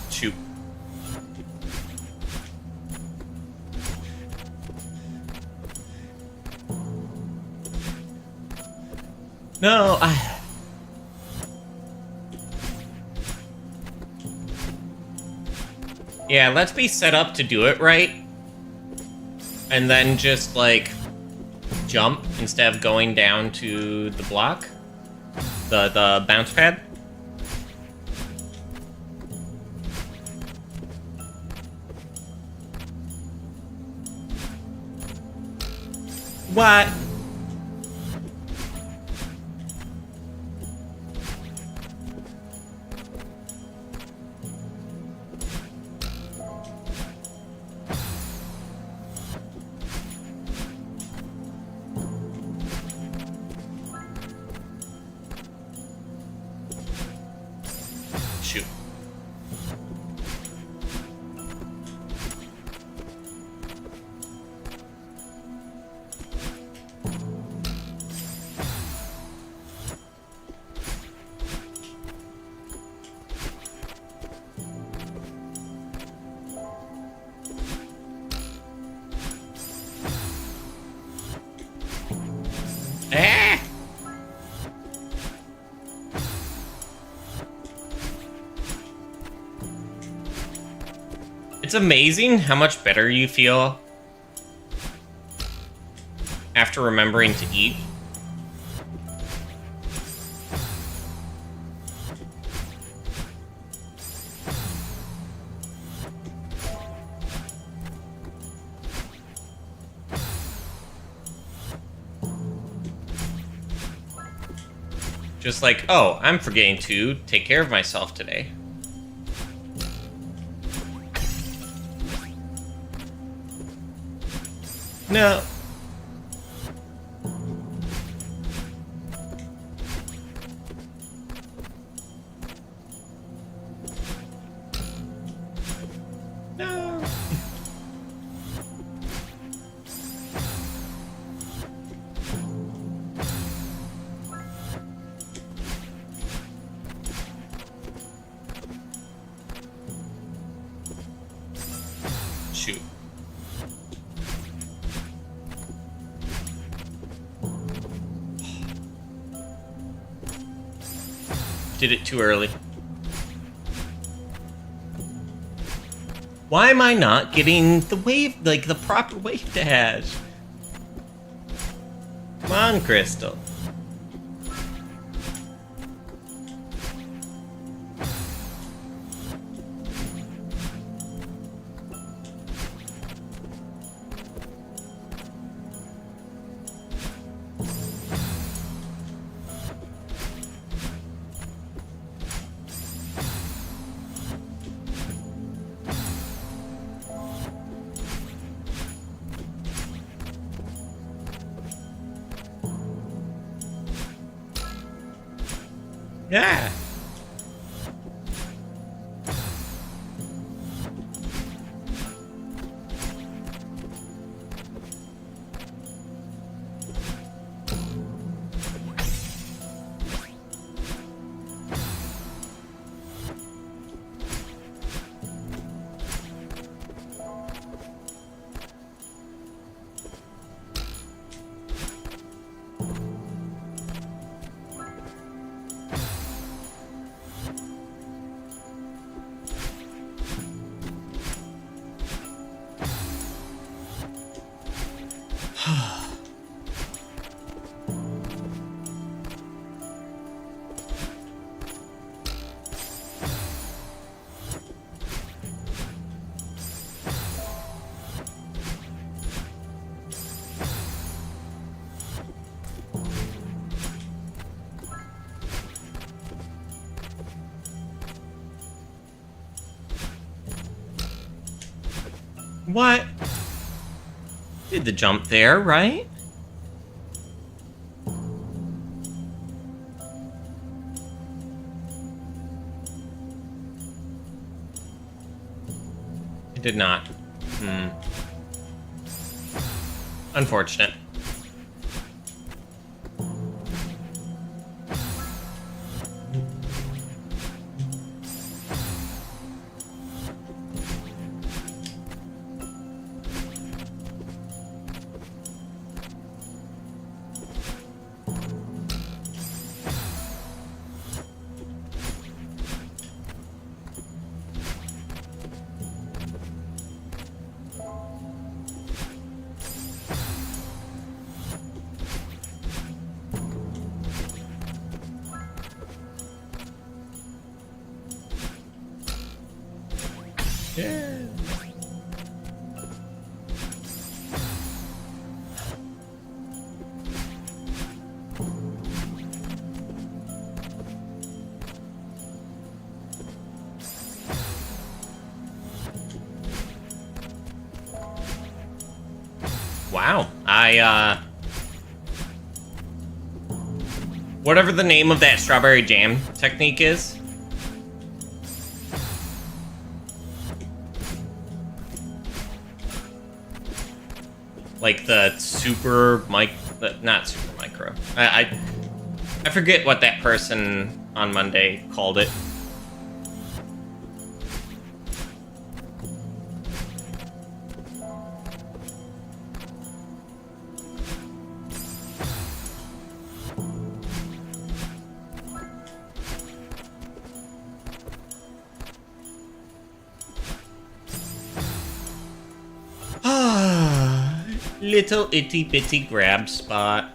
Shoot. No, yeah, let's be set up to do it right. And then just, like, jump instead of going down to the block. The bounce pad. What? Shoot. Ah! It's amazing how much better you feel after remembering to eat. Just like, oh, I'm forgetting to take care of myself today. No. No. Shoot. Did it too early. Why am I not getting the wave, like the proper wave dash? Come on, Crystal. Yeah. What? Did the jump there, right? It did not. Unfortunate. Yeah. Wow. Whatever the name of that strawberry jam technique is, Like the not super micro. I forget what that person on Monday called it. Little itty bitty grab spot.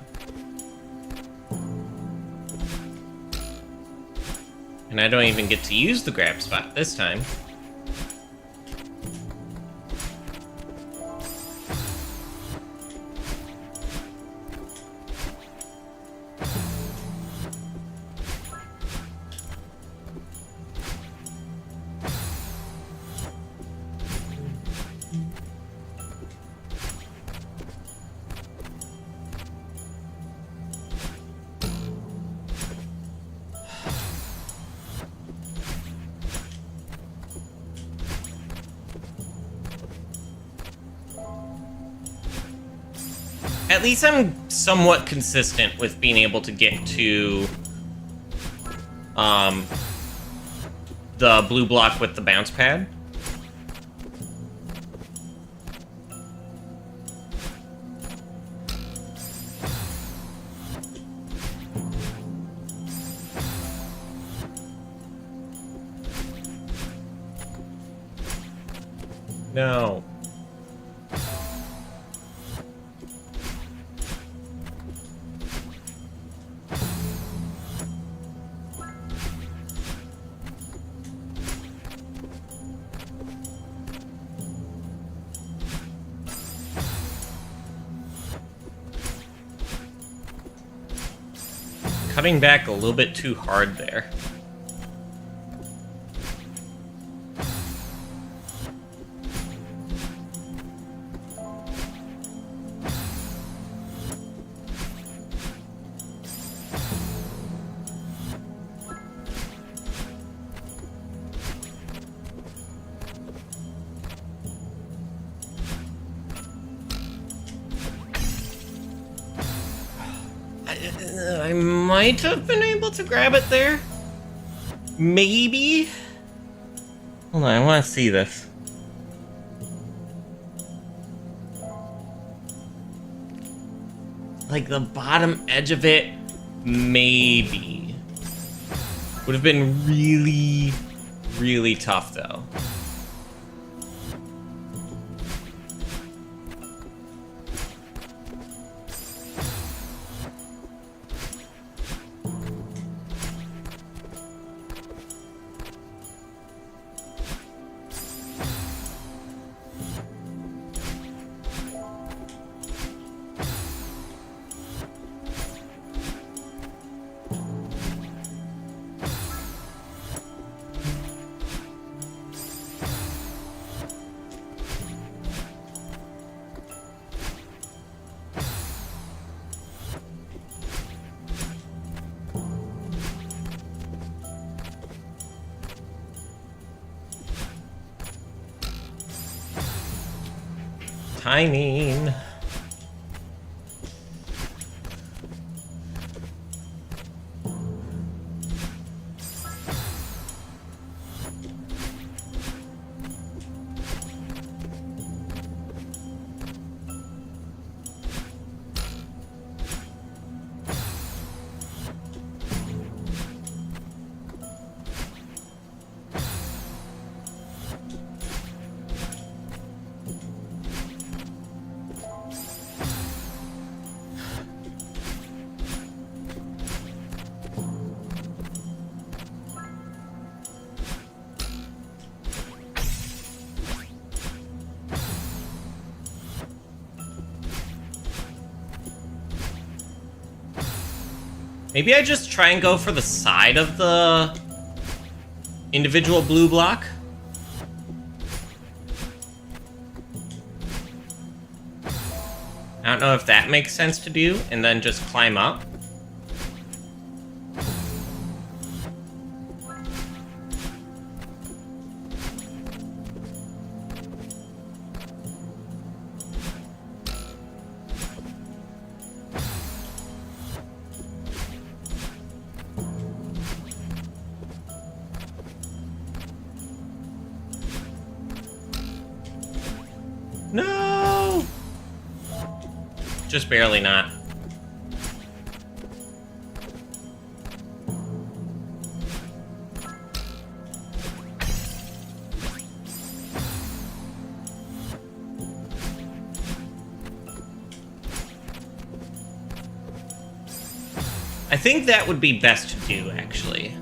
And I don't even get to use the grab spot this time. At least I'm somewhat consistent with being able to get to the blue block with the bounce pad. No. Cutting back a little bit too hard there. I might have been able to grab it there. Maybe. Hold on, I want to see this. Like the bottom edge of it, maybe. Would have been really, really tough though. Timing. Maybe I just try and go for the side of the individual blue block. I don't know if that makes sense to do, and then just climb up. Just barely not. I think that would be best to do, actually.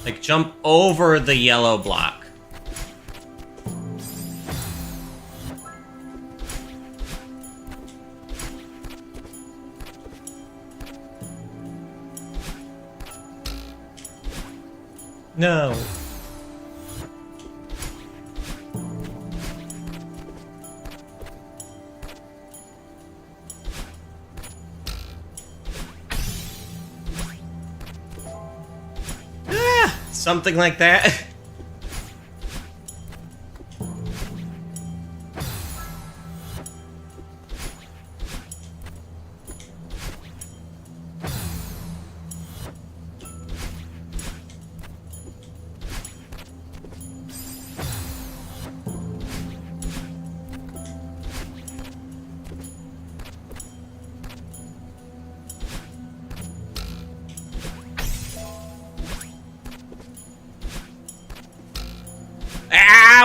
Like, jump over the yellow block. No. Something like that.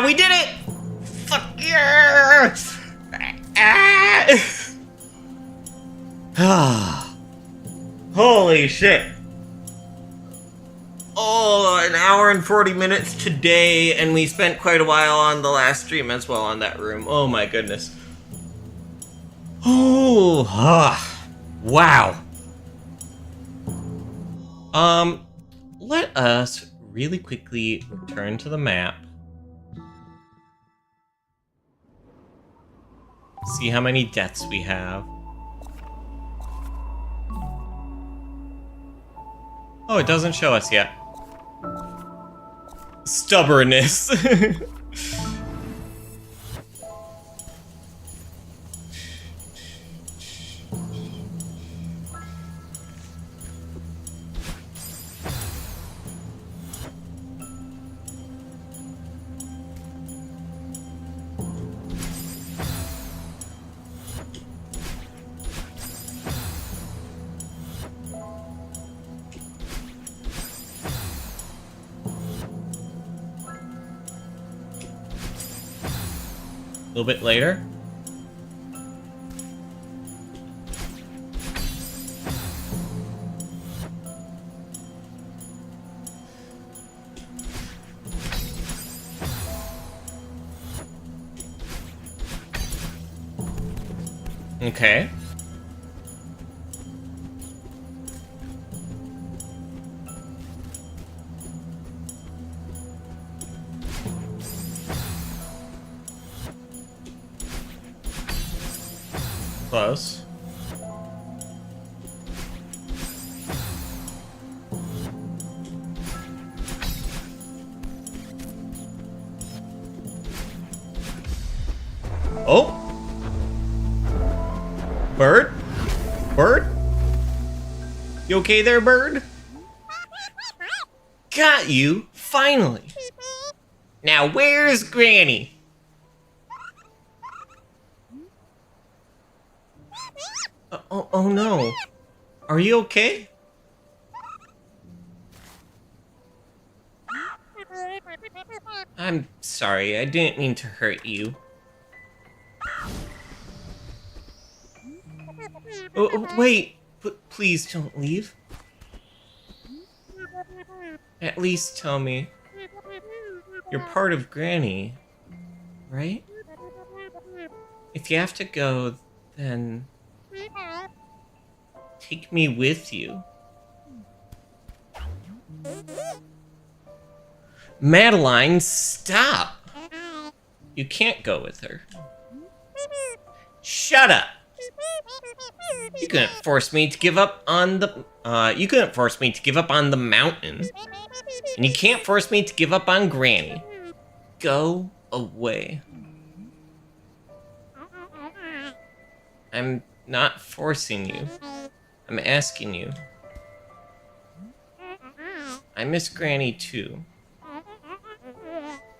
We did it! Fuck yeah! Ah. Holy shit. Oh, an hour and 40 minutes today, and we spent quite a while on the last stream as well on that room. Oh my goodness. Oh, wow. Let us really quickly return to the map. See how many deaths we have. Oh, it doesn't show us yet. Stubbornness. A little bit later. Okay. Close. Oh! Bird? Bird? You okay there, bird? Got you, finally. Now where's Granny? Oh no. Are you okay? I'm sorry, I didn't mean to hurt you. Oh, wait, please don't leave. At least tell me. You're part of Granny, right? If you have to go, then take me with you. Madeline, stop! You can't go with her. Shut up! You couldn't force me to give up on the you couldn't force me to give up on the mountain. And you can't force me to give up on Granny. Go away. I'm not forcing you. I'm asking you. I miss Granny too.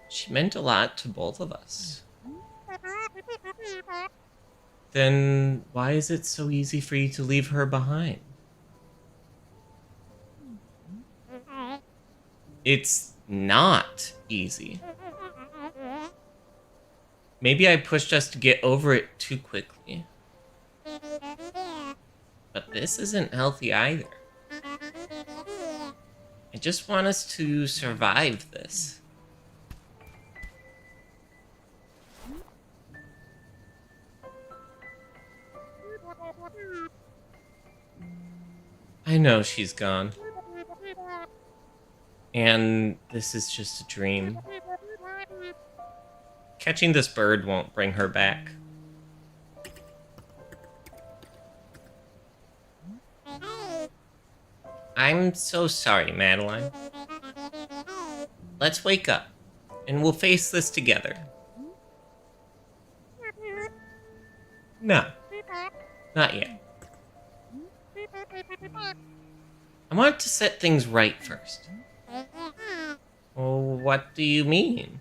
She meant a lot to both of us. Then why is it so easy for you to leave her behind? It's not easy. Maybe I pushed us to get over it too quickly. But this isn't healthy either. I just want us to survive this. I know she's gone. And this is just a dream. Catching this bird won't bring her back. I'm so sorry, Madeline. Let's wake up, and we'll face this together. No, not yet. I want to set things right first. Well, what do you mean?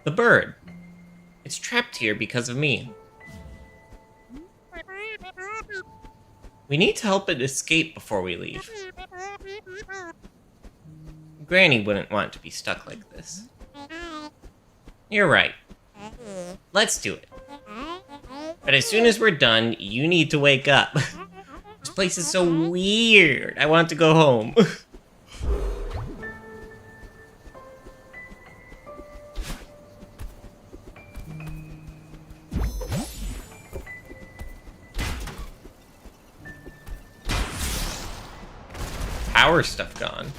The bird. It's trapped here because of me. We need to help it escape before we leave. Granny wouldn't want to be stuck like this. You're right. Let's do it. But as soon as we're done, you need to wake up. This place is so weird. I want to go home. Power stuff gone.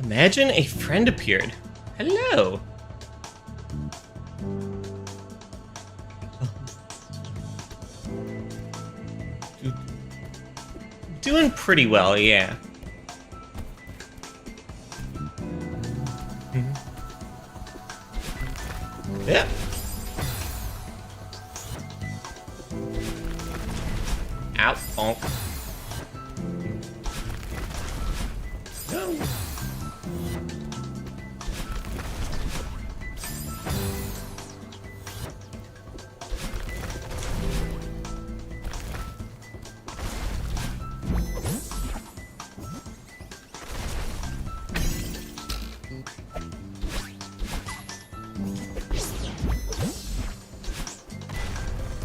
Imagine a friend appeared. Hello. Doing pretty well, yeah. Yeah. Ow, bonk. No.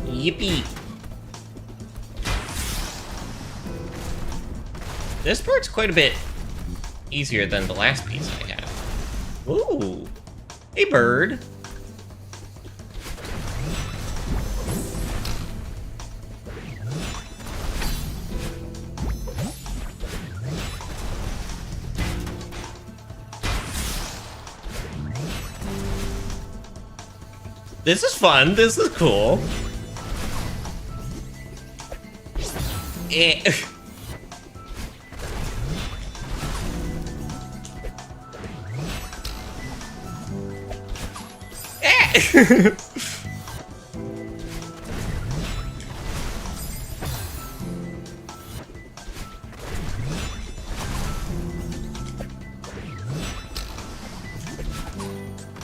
Yippee. This part's quite a bit easier than the last piece I had. Ooh. Hey, bird. This is fun. This is cool. Eh.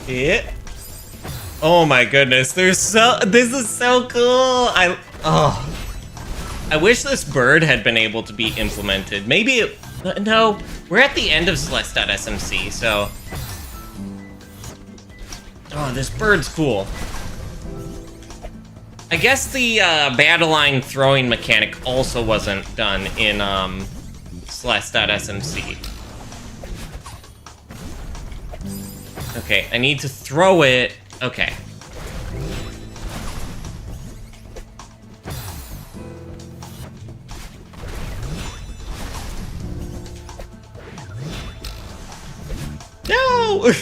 Yeah. Oh my goodness, this is so cool. I wish this bird had been able to be implemented. Maybe no, we're at the end of Celeste.smc, so oh, this bird's cool. I guess the Madeline throwing mechanic also wasn't done in Celeste.smc. Okay, I need to throw it. Okay. No!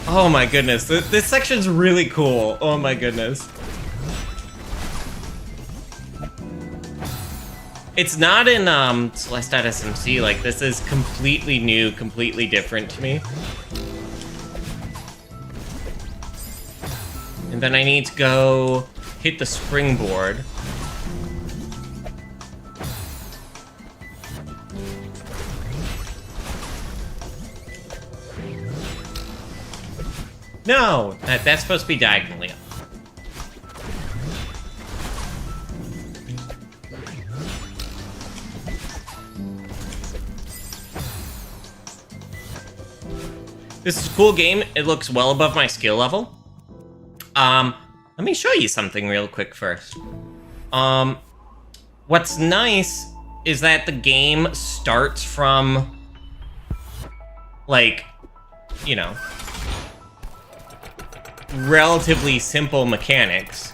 Oh my goodness, this section's really cool. Oh my goodness. It's not in Celeste.smc, like this is completely new, completely different to me. And then I need to go hit the springboard. No, that's supposed to be diagonally up. This is a cool game. It looks well above my skill level. Let me show you something real quick first. What's nice is that the game starts from, like, you know, relatively simple mechanics.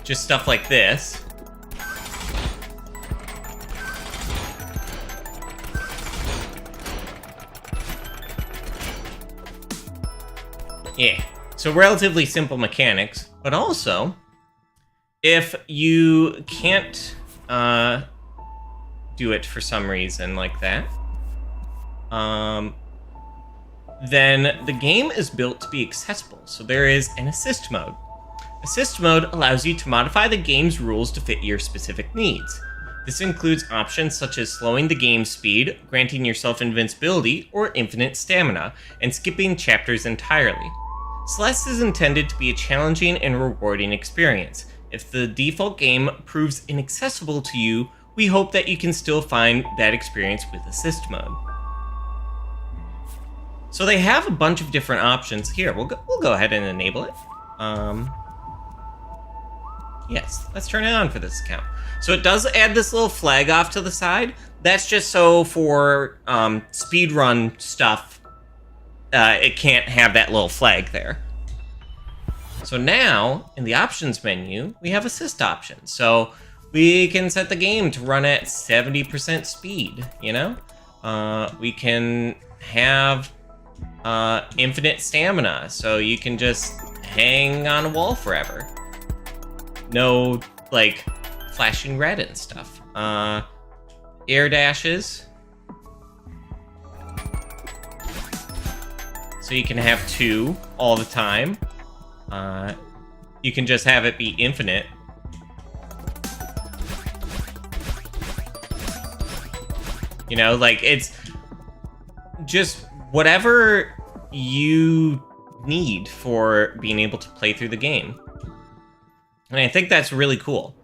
Just stuff like this. Yeah, so relatively simple mechanics, but also, if you can't do it for some reason like that, then the game is built to be accessible. So there is an assist mode. Assist mode allows you to modify the game's rules to fit your specific needs. This includes options such as slowing the game speed, granting yourself invincibility or infinite stamina, and skipping chapters entirely. Celeste is intended to be a challenging and rewarding experience. If the default game proves inaccessible to you, we hope that you can still find that experience with assist mode. So they have a bunch of different options here. We'll go ahead and enable it. Yes, let's turn it on for this account. So it does add this little flag off to the side. That's just so for speedrun stuff, it can't have that little flag there. So now, in the options menu, we have assist options. So we can set the game to run at 70% speed, you know? We can have infinite stamina, so you can just hang on a wall forever. No, like, flashing red and stuff. Air dashes. So you can have 2 all the time. You can just have it be infinite. You know, like, it's just whatever you need for being able to play through the game. And I think that's really cool.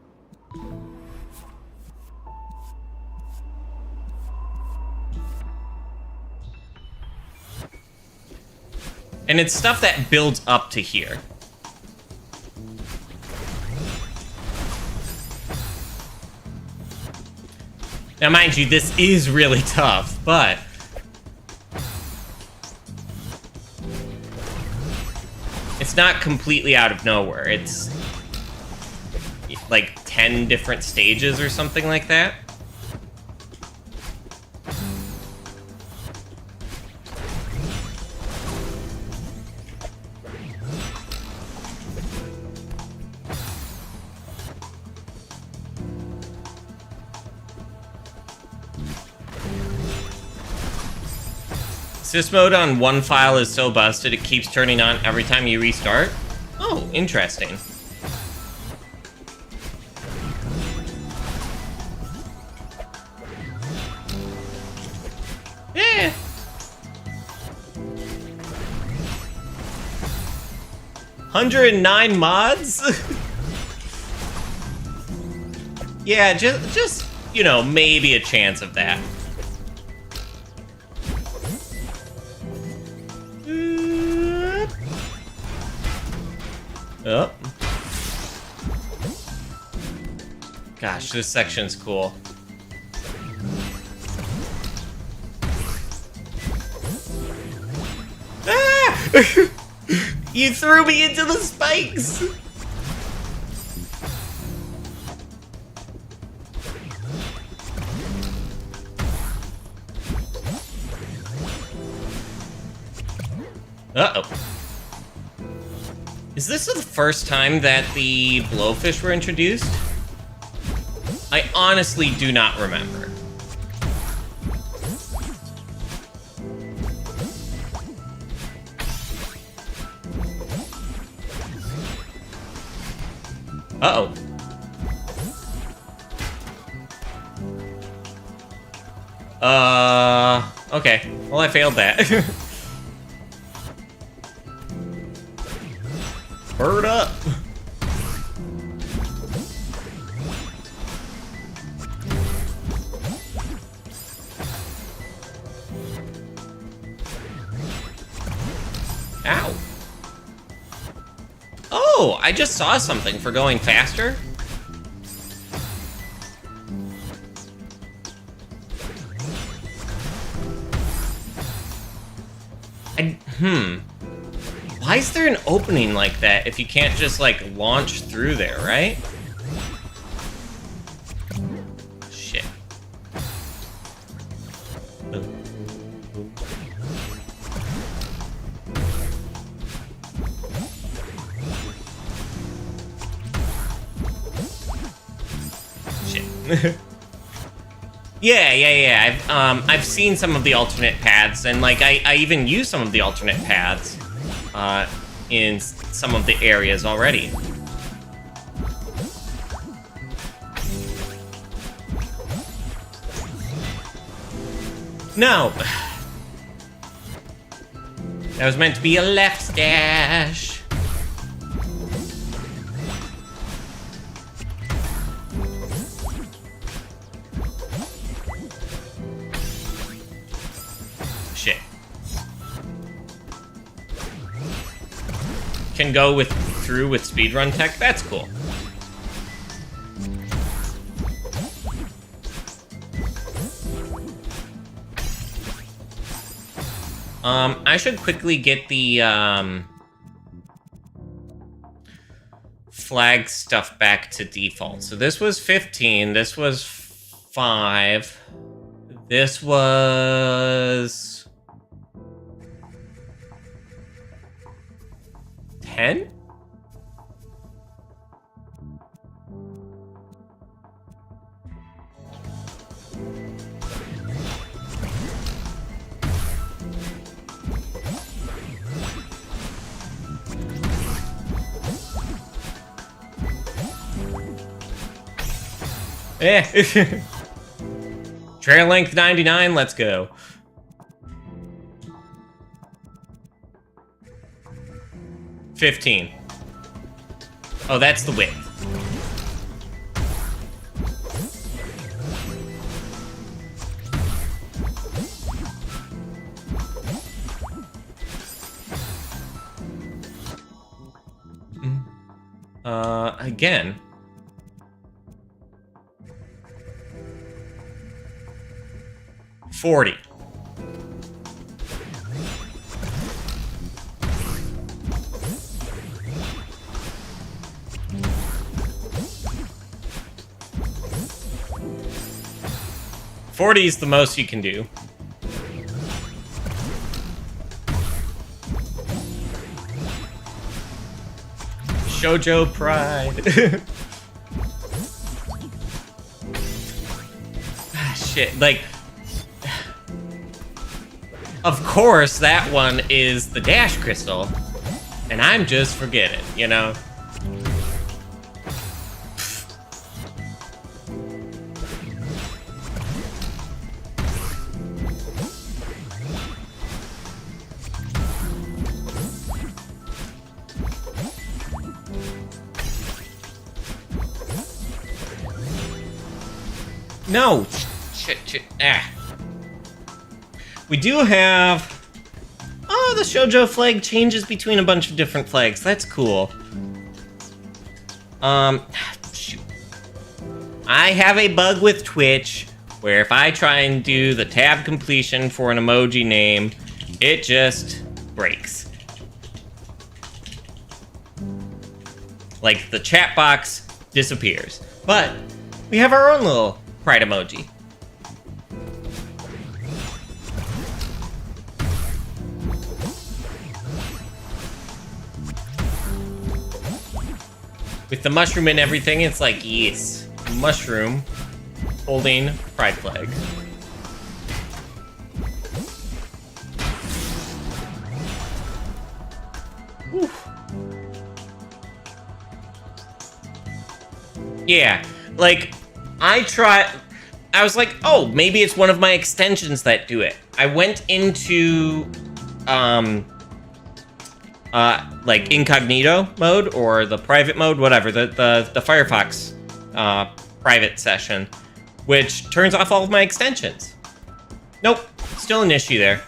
And it's stuff that builds up to here. Now, mind you, this is really tough, but it's not completely out of nowhere. It's like 10 different stages or something like that. Assist mode on one file is so busted it keeps turning on every time you restart. Oh, interesting. Yeah. $109 mods? Yeah, just, you know, maybe a chance of that. Oh. Gosh, this section's cool. Ah! You threw me into the spikes! Uh-oh. Is this the first time that the blowfish were introduced? I honestly do not remember. Uh-oh. Okay. Well, I failed that. Bird up! Ow. Oh, I just saw something for going faster. Why is there an opening like that if you can't just, like, launch through there, right? Shit. Shit. Yeah. I've seen some of the alternate paths, and like I even use some of the alternate paths in some of the areas already. No. That was meant to be a left dash. Shit. Can go through with speedrun tech? That's cool. I should quickly get the flag stuff back to default. So this was 15, this was 5, this was 10? Eh. Trail length 99, let's go. $15. Oh, that's the width. Again. $40. $40 is the most you can do. Shoujo pride. Shit, like... Of course, that one is the dash crystal, and I'm just forgetting, you know? No! Shit. Ah. We do have... Oh, the Shoujo flag changes between a bunch of different flags. That's cool. Shoot. I have a bug with Twitch where if I try and do the tab completion for an emoji name, it just breaks. Like, the chat box disappears. But we have our own little pride emoji. With the mushroom and everything, it's like, yes, mushroom holding pride flag. Whew. Yeah, like, I was like, oh, maybe it's one of my extensions that do it. I went into, like incognito mode or the private mode, whatever, the Firefox private session, which turns off all of my extensions. Nope, still an issue there.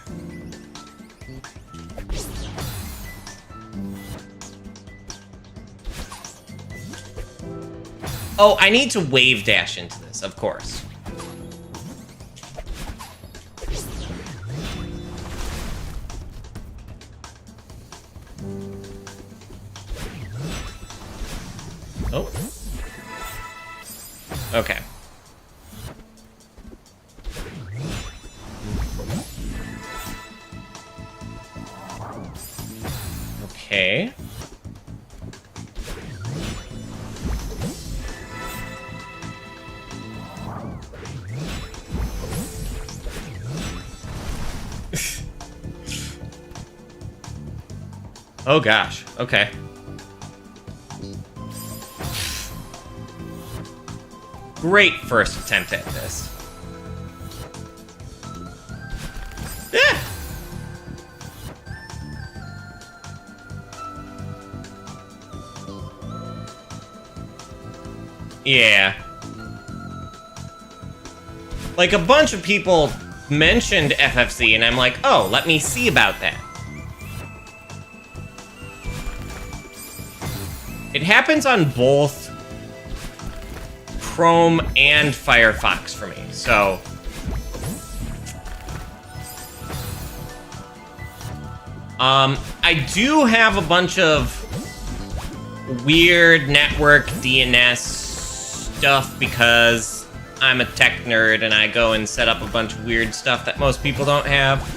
Oh, I need to wave dash into this, of course. Oh. Okay. Okay. Oh gosh, okay. Great first attempt at this. Yeah. Yeah. Like, a bunch of people mentioned FFC, and I'm like, oh, let me see about that. It happens on both Chrome and Firefox for me, so... I do have a bunch of weird network DNS stuff because I'm a tech nerd and I go and set up a bunch of weird stuff that most people don't have.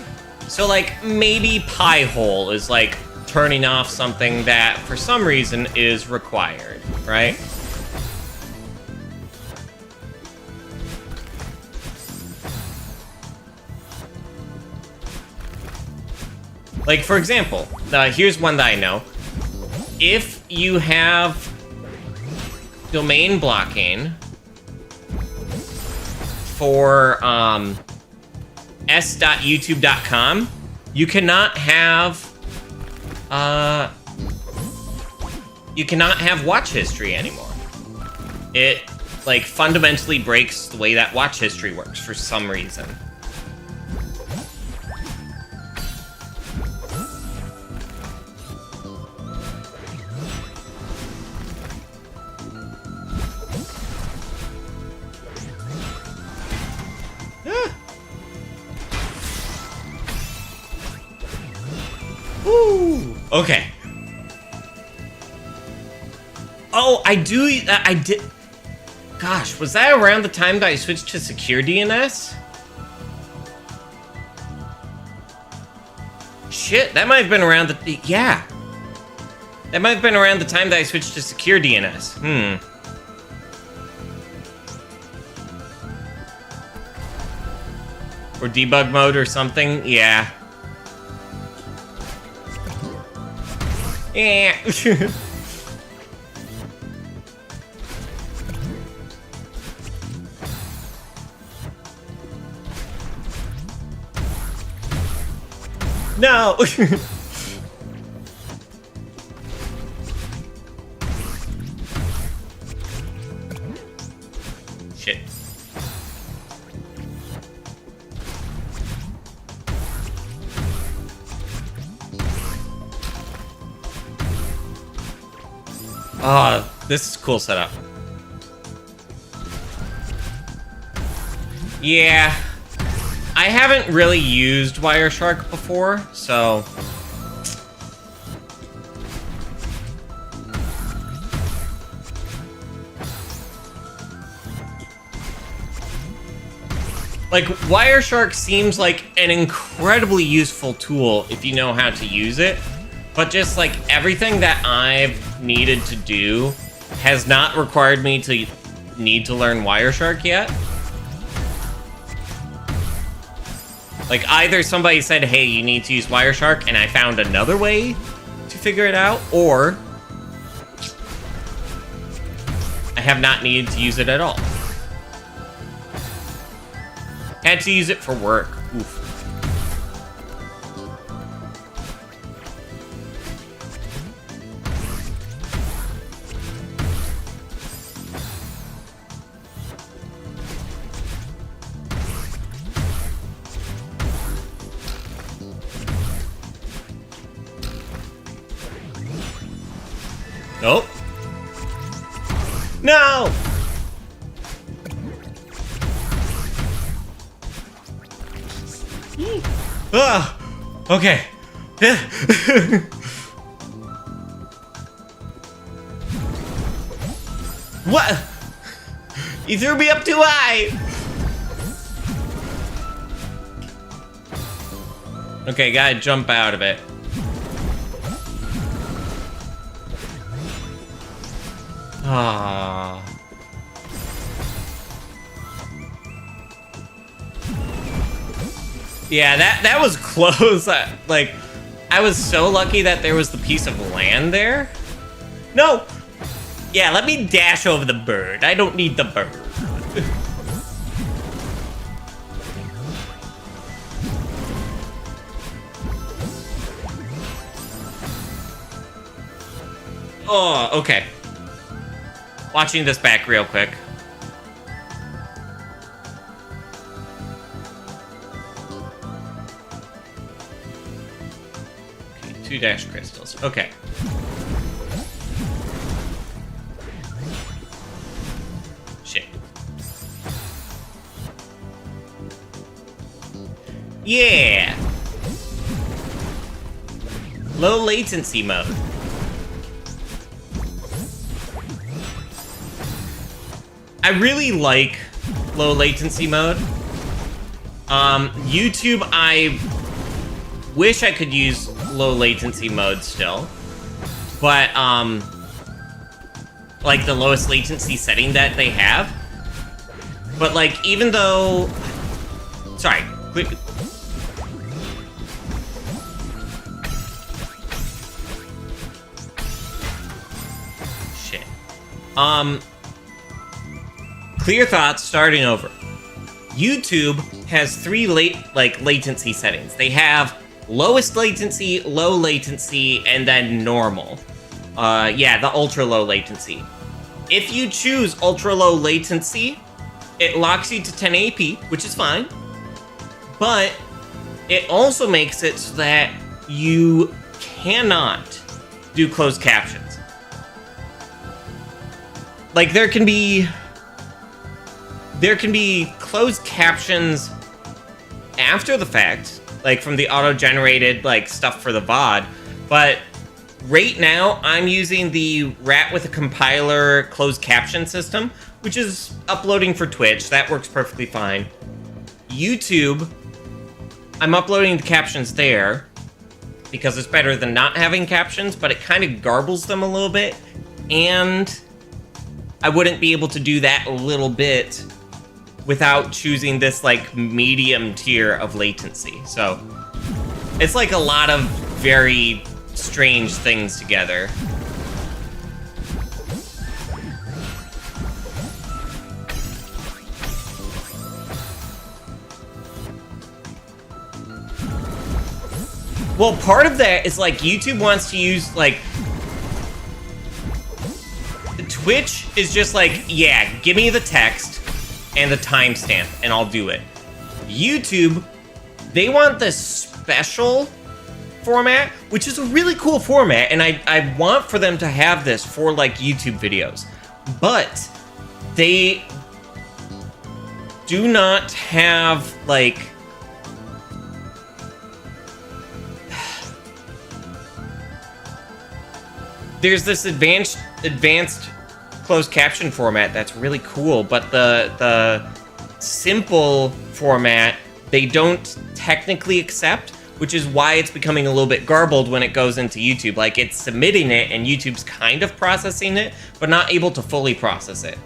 So, like, maybe Pi-hole is, like, turning off something that, for some reason, is required, right? Like, for example, here's one that I know. If you have domain blocking for s.youtube.com, you cannot have watch history anymore. It, like, fundamentally breaks the way that watch history works for some reason. Woo! Okay. Oh, I did. Gosh, was that around the time that I switched to secure DNS? Shit, that might have been around the... Yeah. That might have been around the time that I switched to secure DNS. Or debug mode or something. Yeah. Yeah. No. Shit. Oh, this is a cool setup. Yeah. I haven't really used Wireshark before, so... Like, Wireshark seems like an incredibly useful tool if you know how to use it, but just, like, everything that I've needed to do has not required me to need to learn Wireshark yet. Like, either somebody said, hey, you need to use Wireshark, and I found another way to figure it out, or I have not needed to use it at all. Had to use it for work. Oof. Nope. No! Ah, okay. What? You threw me up too high! Okay, gotta jump out of it. Ah. Yeah, that was close. Like, I was so lucky that there was the piece of land there. No! Yeah, let me dash over the bird. I don't need the bird. Oh, okay. Watching this back real quick. Okay, 2 dash crystals. Okay. Shit. Yeah! Low latency mode. I really like low latency mode. YouTube, I wish I could use low latency mode still, but like the lowest latency setting that they have. But like, even though, sorry, quick. Shit. Clear thoughts, starting over. YouTube has 3 latency settings. They have lowest latency, low latency, and then normal. Yeah, the ultra low latency. If you choose ultra low latency, it locks you to 1080p, which is fine. But it also makes it so that you cannot do closed captions. Like, there can be closed captions after the fact, like from the auto-generated like stuff for the VOD, but right now I'm using the Rat with a Compiler closed caption system, which is uploading for Twitch. That works perfectly fine. YouTube, I'm uploading the captions there because it's better than not having captions, but it kind of garbles them a little bit, and I wouldn't be able to do that a little bit without choosing this like medium tier of latency. So it's like a lot of very strange things together. Well, part of that is like YouTube wants to use like Twitch is just like, yeah, give me the text and the timestamp, and I'll do it. YouTube, they want this special format, which is a really cool format, and I want for them to have this for, like, YouTube videos. But they do not have, like... There's this advanced closed caption format that's really cool, but the simple format they don't technically accept, which is why it's becoming a little bit garbled when it goes into YouTube. Like, it's submitting it and YouTube's kind of processing it, but not able to fully process it.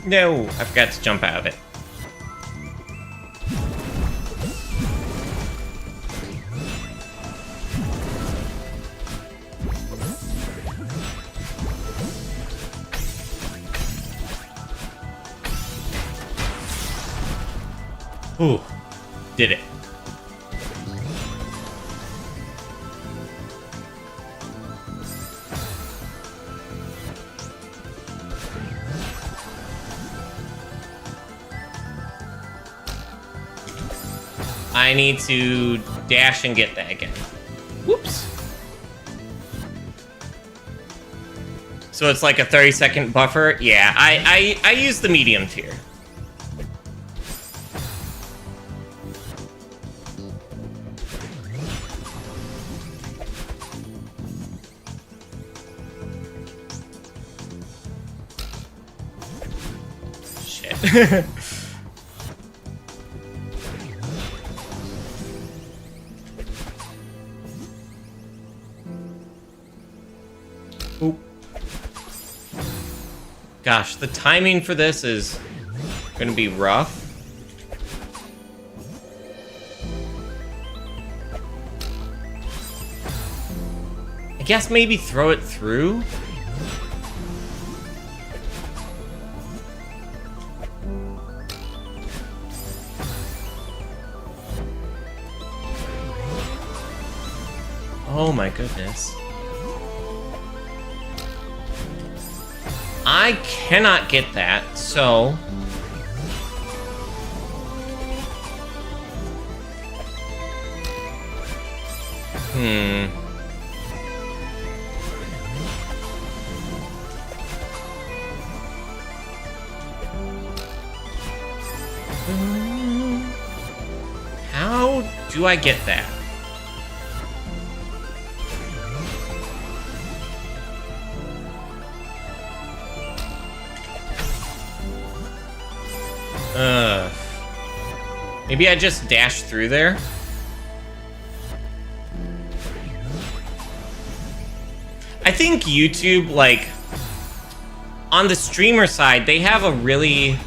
No, I forgot to jump out of it. Ooh, did it. I need to dash and get that again. Whoops. So it's like a 30-second buffer? Yeah, I use the medium tier. Shit. Oop. Gosh, the timing for this is gonna be rough. I guess maybe throw it through? Oh my goodness. I cannot get that, so... How do I get that? Maybe I just dash through there? I think YouTube, like, on the streamer side, they have a really...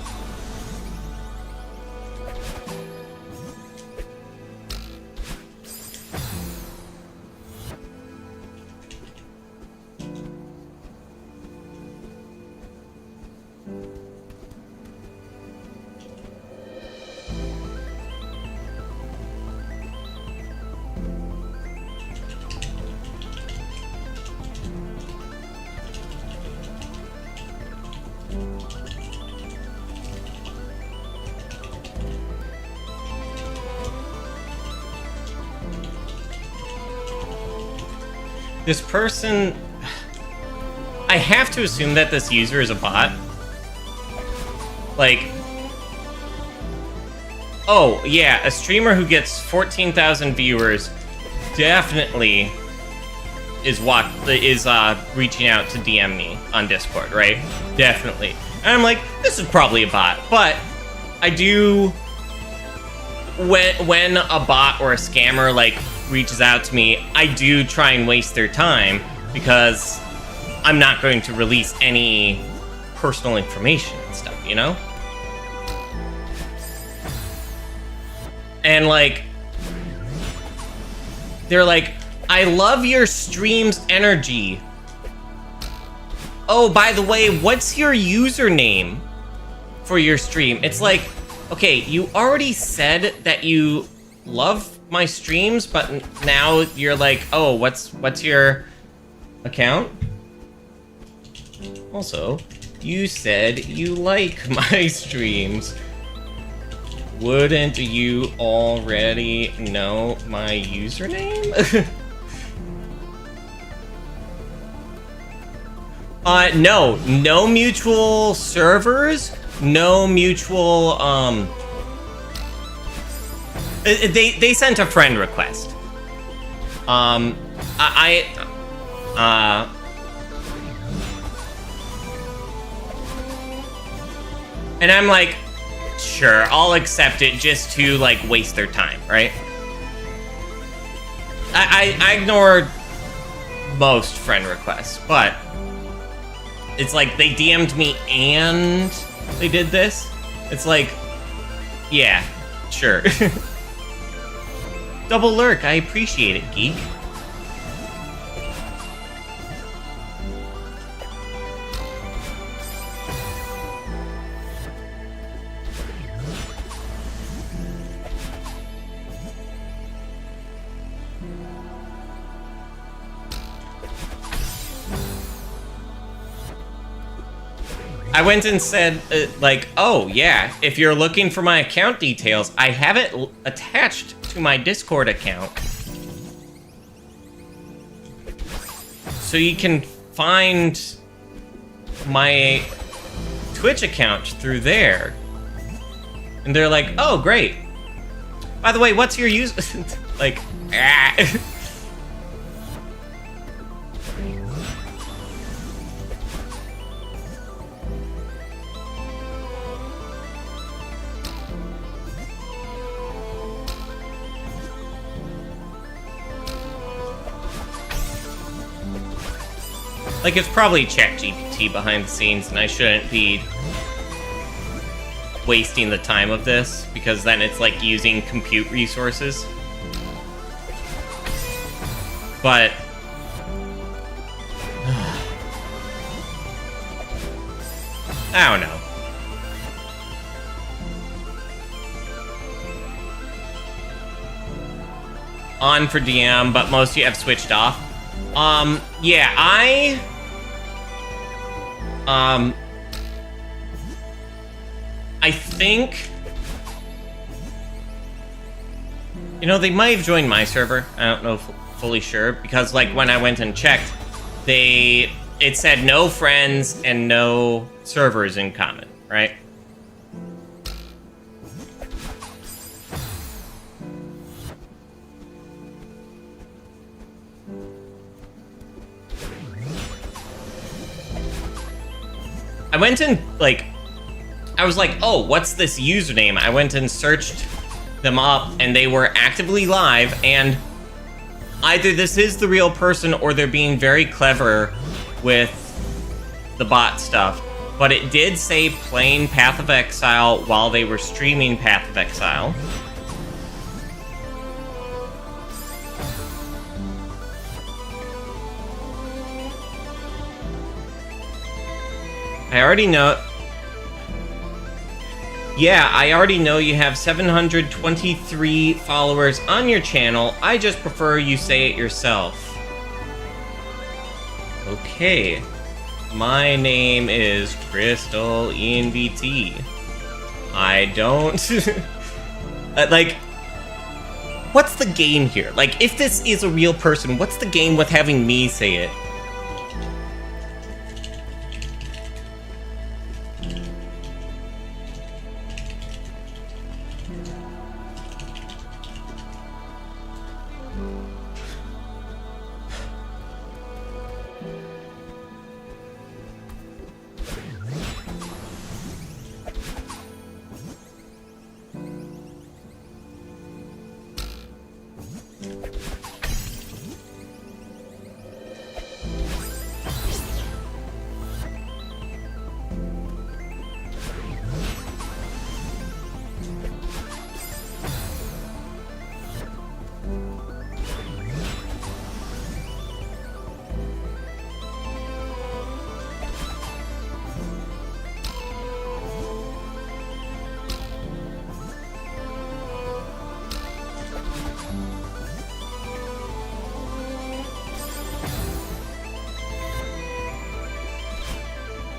This person... I have to assume that this user is a bot. Like... Oh, yeah, a streamer who gets 14,000 viewers definitely is reaching out to DM me on Discord, right? Definitely. And I'm like, this is probably a bot. But I do... When a bot or a scammer, like, reaches out to me, I do try and waste their time because I'm not going to release any personal information and stuff, you know? And like, they're like, I love your stream's energy. Oh, by the way, what's your username for your stream? It's like, okay, you already said that you love my streams, but now you're like, oh, what's your account? Also, You said you like my streams. Wouldn't you already know my username? No mutual servers, no mutual, they sent a friend request. And I'm like, sure, I'll accept it just to, like, waste their time, right? I ignore most friend requests, but it's like they DM'd me and they did this. It's like, yeah, sure. Double lurk, I appreciate it, geek. I went and said, like, oh, yeah, if you're looking for my account details, I have it attached to my Discord account. So you can find my Twitch account through there. And they're like, oh, great. By the way, what's your user? Like, ah. Like, it's probably ChatGPT behind the scenes, and I shouldn't be wasting the time of this, because then it's like using compute resources. But I don't know. On for DM, but most of you have switched off. Yeah, I think, you know, they might have joined my server. I don't know, fully sure, because, like, when I went and checked, it said no friends and no servers in common, right? I went and, like, I was like, oh, what's this username? I went and searched them up, and they were actively live, and either this is the real person or they're being very clever with the bot stuff. But it did say playing Path of Exile while they were streaming Path of Exile. I already know. Yeah, I already know you have 723 followers on your channel. I just prefer you say it yourself. Okay. My name is CrystalENVT. I don't... like, what's the game here? Like, if this is a real person, what's the game with having me say it?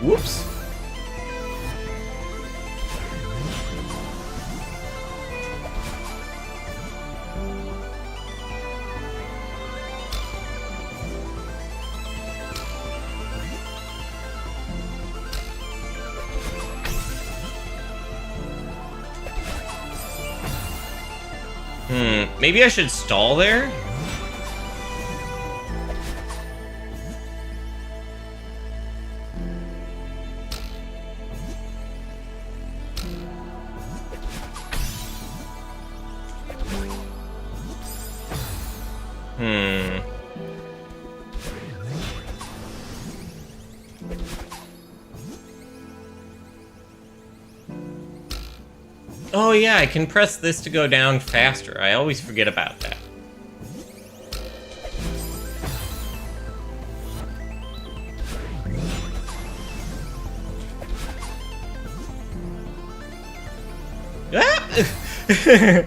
Whoops. Maybe I should stall there? Oh yeah, I can press this to go down faster. I always forget about that. Ah!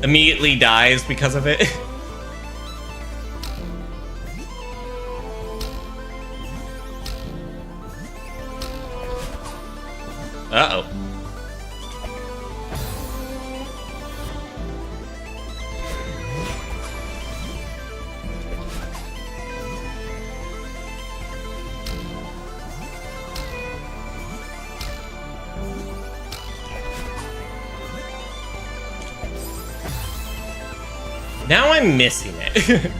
Immediately dies because of it. Uh-oh. Now I'm missing it.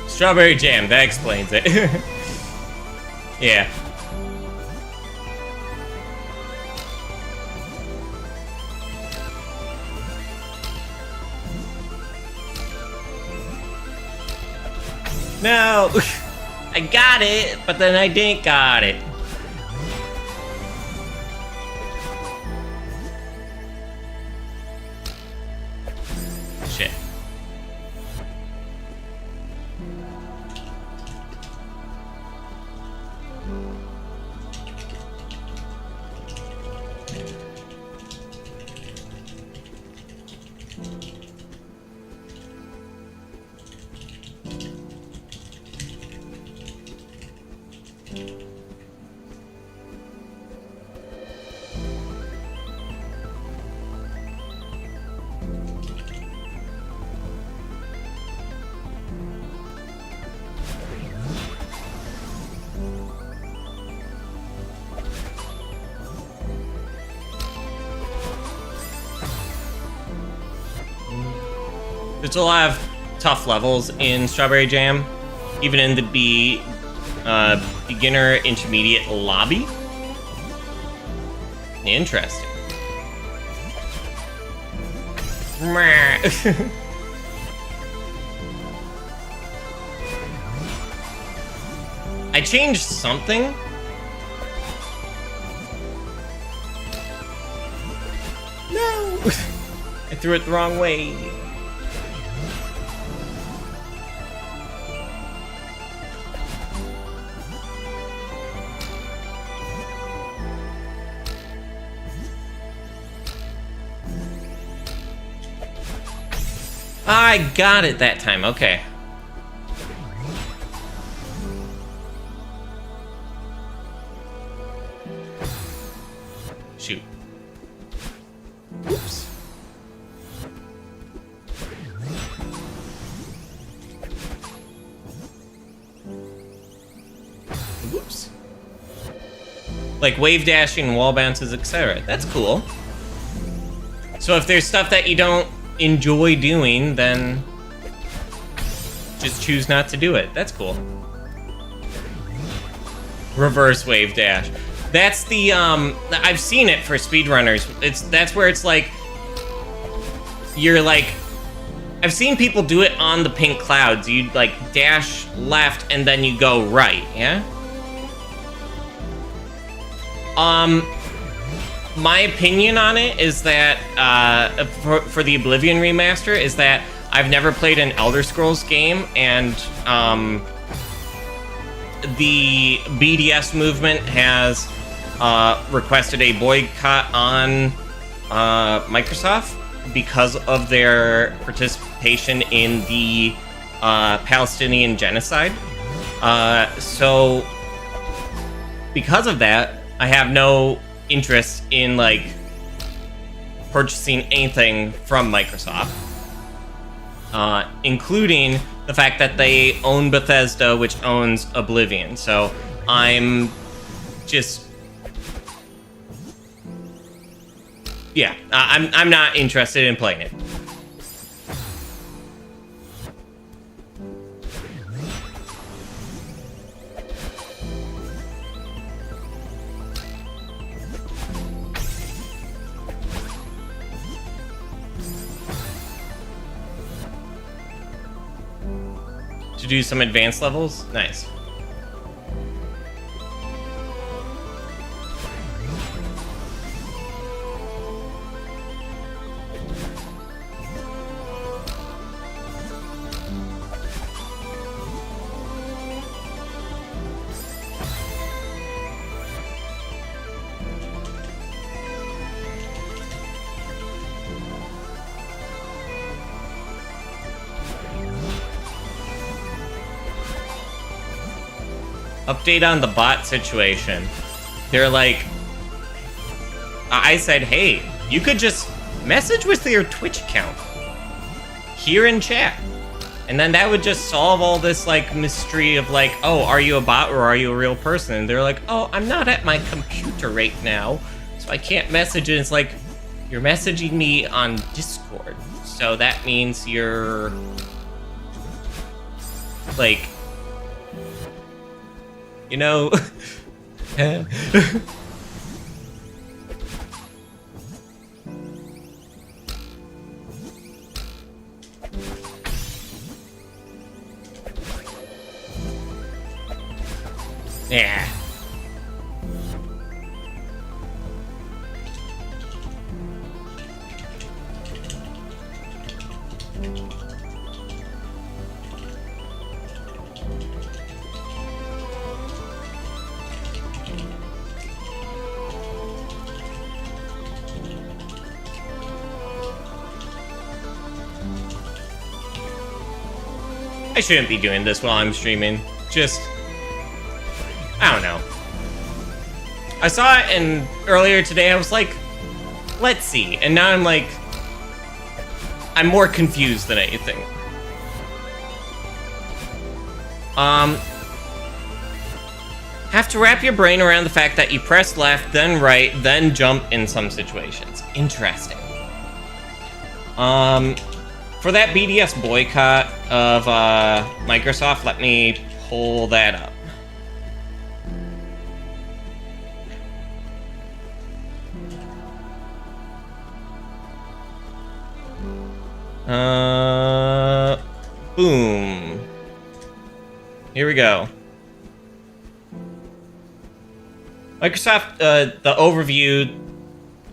Strawberry jam, that explains it. Yeah. No! I got it, but then I didn't got it. Shit. There's a lot of tough levels in Strawberry Jam, even in the beginner intermediate lobby. Interesting. I changed something. No! I threw it the wrong way. I got it that time, okay. Shoot. Oops. Whoops. Like wave dashing, wall bounces, etc. That's cool. So if there's stuff that you don't enjoy doing, then just choose not to do it. That's cool. Reverse wave dash. That's the, I've seen it for speedrunners. That's where it's like, you're like, I've seen people do it on the pink clouds. You like dash left and then you go right, yeah? My opinion on it is that, for the Oblivion remaster, is that I've never played an Elder Scrolls game, and, the BDS movement has, requested a boycott on, Microsoft because of their participation in the, Palestinian genocide. So, because of that, I have no interest in, like, purchasing anything from Microsoft. Including the fact that they own Bethesda, which owns Oblivion. So, I'm just... yeah, I'm not interested in playing it. To do some advanced levels? Nice. Update on the bot situation. They're like, I said, hey, you could just message with your Twitch account here in chat. And then that would just solve all this like mystery of like, oh, are you a bot or are you a real person? And they're like, oh, I'm not at my computer right now, so I can't message. And it's like, you're messaging me on Discord. So that means you're like, you know, yeah. I shouldn't be doing this while I'm streaming. Just, I don't know. I saw it and earlier today I was like, let's see. And now I'm like, I'm more confused than anything. Have to wrap your brain around the fact that you press left, then right, then jump in some situations. Interesting. For that BDS boycott of Microsoft, let me pull that up. Boom. Here we go. Microsoft, the overview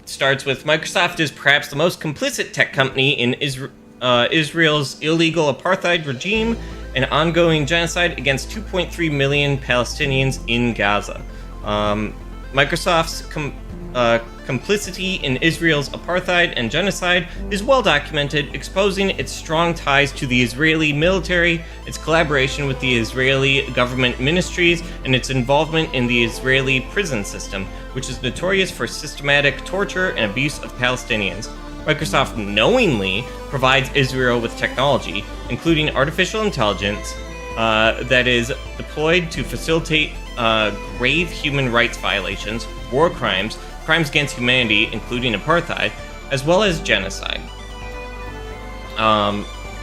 starts with Microsoft is perhaps the most complicit tech company in Israel's illegal apartheid regime and ongoing genocide against 2.3 million Palestinians in Gaza. Microsoft's complicity in Israel's apartheid and genocide is well documented, exposing its strong ties to the Israeli military, its collaboration with the Israeli government ministries, and its involvement in the Israeli prison system, which is notorious for systematic torture and abuse of Palestinians. Microsoft knowingly provides Israel with technology, including artificial intelligence, that is deployed to facilitate grave human rights violations, war crimes, crimes against humanity, including apartheid, as well as genocide.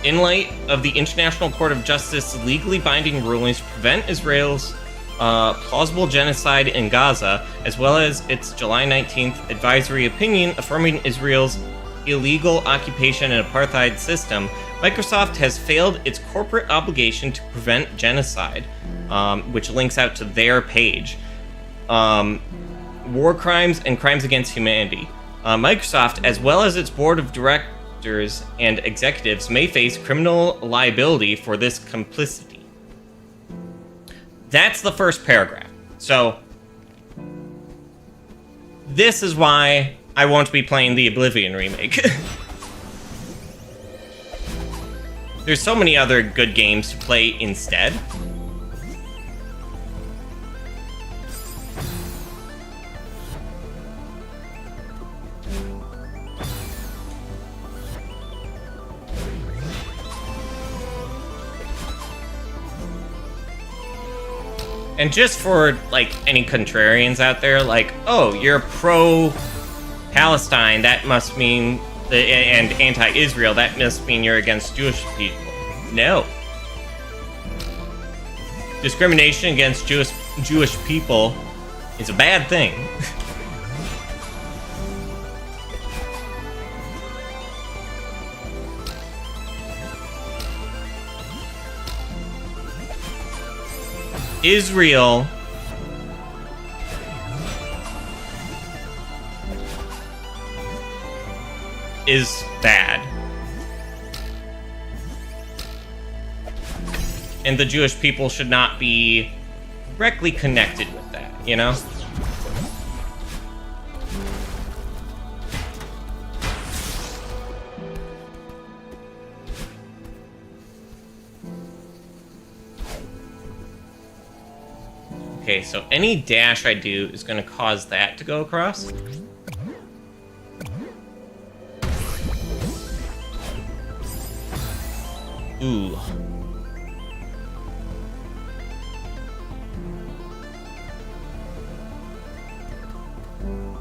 In light of the International Court of Justice legally binding rulings to prevent Israel's plausible genocide in Gaza, as well as its July 19th advisory opinion affirming Israel's illegal occupation and apartheid system, Microsoft has failed its corporate obligation to prevent genocide, which links out to their page. War crimes and crimes against humanity. Microsoft, as well as its board of directors and executives, may face criminal liability for this complicity. That's the first paragraph. So, this is why I won't be playing the Oblivion remake. There's so many other good games to play instead. And just for, like, any contrarians out there, like, oh, you're pro-Palestine, that must mean, and anti-Israel, that must mean you're against Jewish people. No. Discrimination against Jewish people is a bad thing. Israel is bad. And the Jewish people should not be directly connected with that, you know? Okay, so any dash I do is going to cause that to go across. Ooh.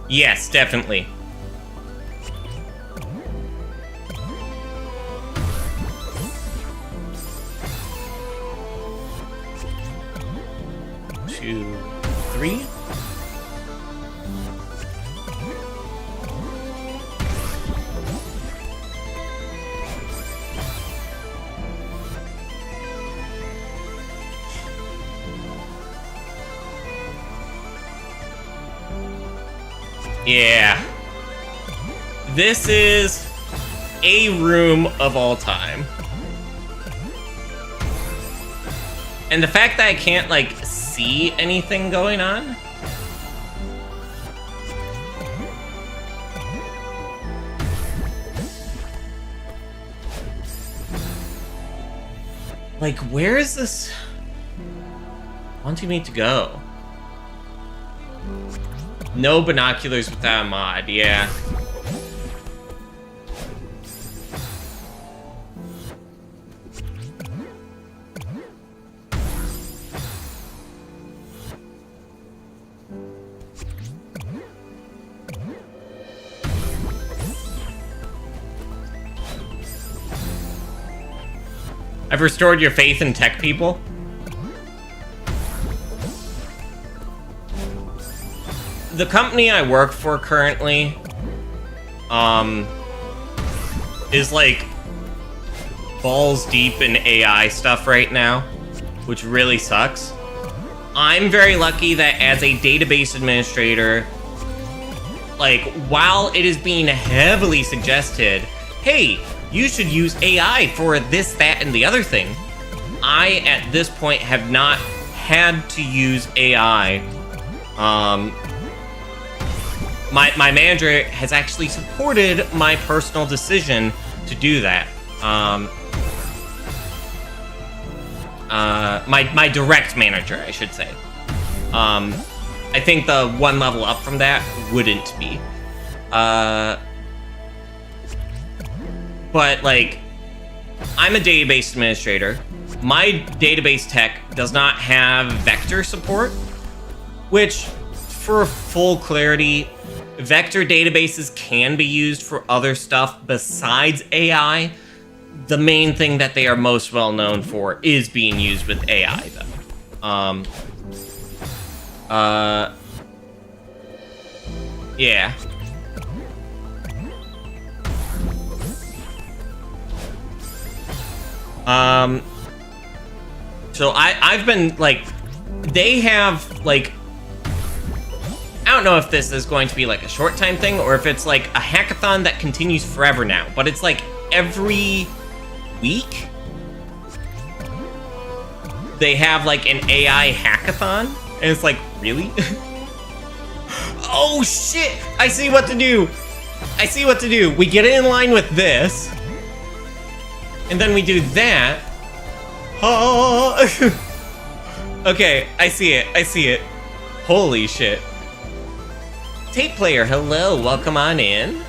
Yes, definitely. Two, three. Yeah. This is a room of all time. And the fact that I can't, like, see anything going on? Like, where is this wanting me to go? No binoculars without a mod, yeah. I've restored your faith in tech people. The company I work for currently, is like balls deep in AI stuff right now, which really sucks. I'm very lucky that as a database administrator, like, while it is being heavily suggested, hey, you should use AI for this, that, and the other thing, I, at this point, have not had to use AI. My manager has actually supported my personal decision to do that. My direct manager, I should say. I think the one level up from that wouldn't be. But, like, I'm a database administrator. My database tech does not have vector support, which, for full clarity, vector databases can be used for other stuff besides AI. The main thing that they are most well known for is being used with AI, though. Yeah. So I've been, like, they have, like, I don't know if this is going to be, like, a short time thing, or if it's, like, a hackathon that continues forever now, but it's, like, every week they have, like, an AI hackathon, and it's like, really? Oh, shit! I see what to do! I see what to do. We get it in line with this, and then we do that. Oh. Okay, I see it. I see it. Holy shit. Tape player, hello. Welcome on in.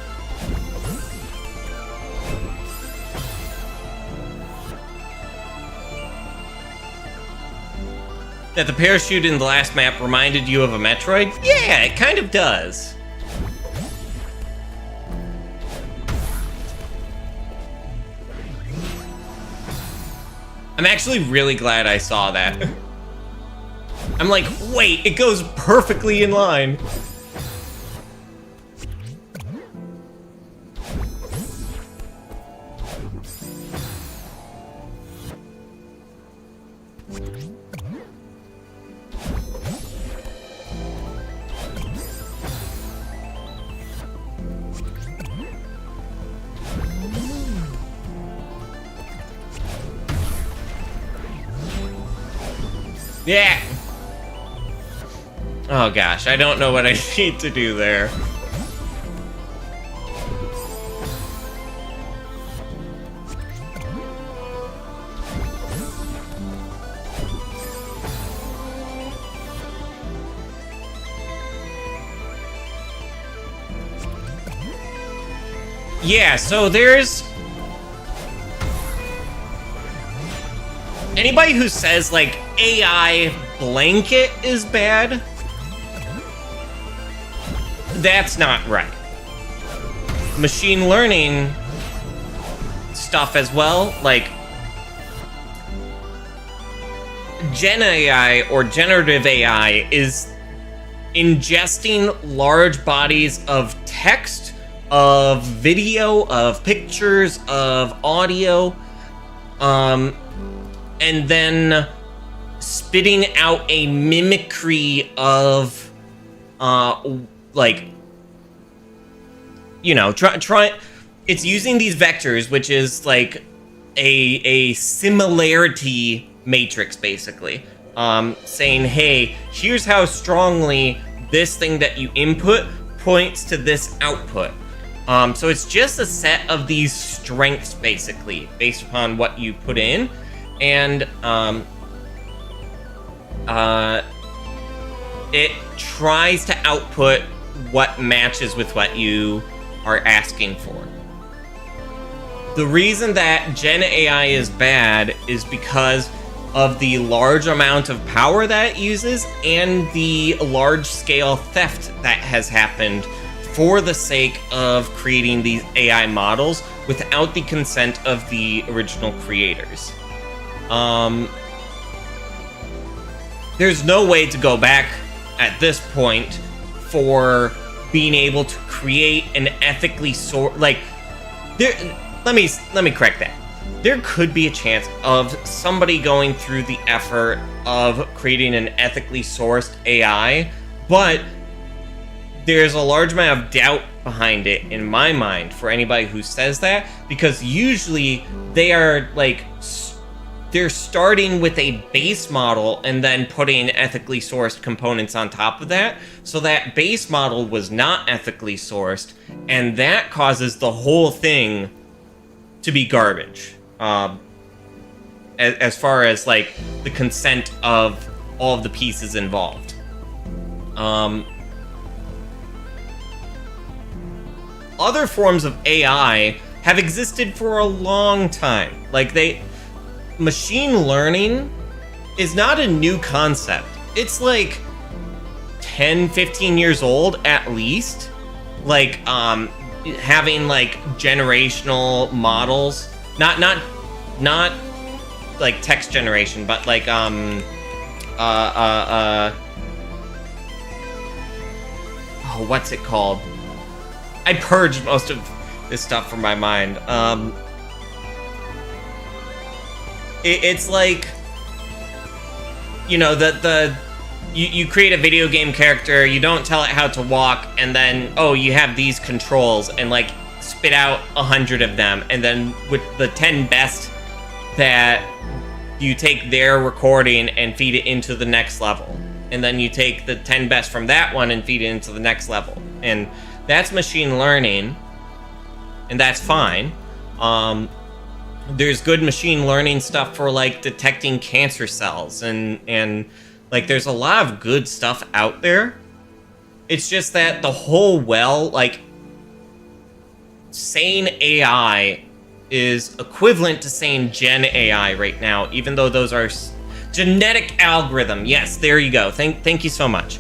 That the parachute in the last map reminded you of a Metroid? Yeah, it kind of does. I'm actually really glad I saw that. I'm like, wait, it goes perfectly in line. Yeah. Oh gosh, I don't know what I need to do there. Yeah, so there's anybody who says, like, AI blanket is bad, that's not right. Machine learning stuff as well, like Gen AI or generative AI is ingesting large bodies of text, of video, of pictures, of audio, and then spitting out a mimicry of, like, you know, try. It's using these vectors, which is like a similarity matrix, basically, saying, hey, here's how strongly this thing that you input points to this output. So it's just a set of these strengths, basically, based upon what you put in. And it tries to output what matches with what you are asking for. The reason that Gen AI is bad is because of the large amount of power that it uses and the large-scale theft that has happened for the sake of creating these AI models without the consent of the original creators. There's no way to go back at this point for being able to create an ethically let me correct that. There could be a chance of somebody going through the effort of creating an ethically sourced AI, but there's a large amount of doubt behind it in my mind for anybody who says that, because usually they are like, they're starting with a base model and then putting ethically sourced components on top of that. So that base model was not ethically sourced, and that causes the whole thing to be garbage. As far as like the consent of all of the pieces involved. Other forms of AI have existed for a long time. Like machine learning is not a new concept. It's like 10, 15 years old at least. like having like generational models, not like text generation, but like oh, what's it called? I purged most of this stuff from my mind. It's like, you know, you create a video game character, you don't tell it how to walk, and then, oh, you have these controls, and like spit out 100 of them, and then with the 10 best, that you take their recording and feed it into the next level, and then you take the 10 best from that one and feed it into the next level, and that's machine learning, and that's fine. There's good machine learning stuff for like detecting cancer cells, and like there's a lot of good stuff out there. It's just that the whole like saying AI is equivalent to saying Gen AI right now, even though those are genetic algorithm. Yes, there you go. Thank you so much.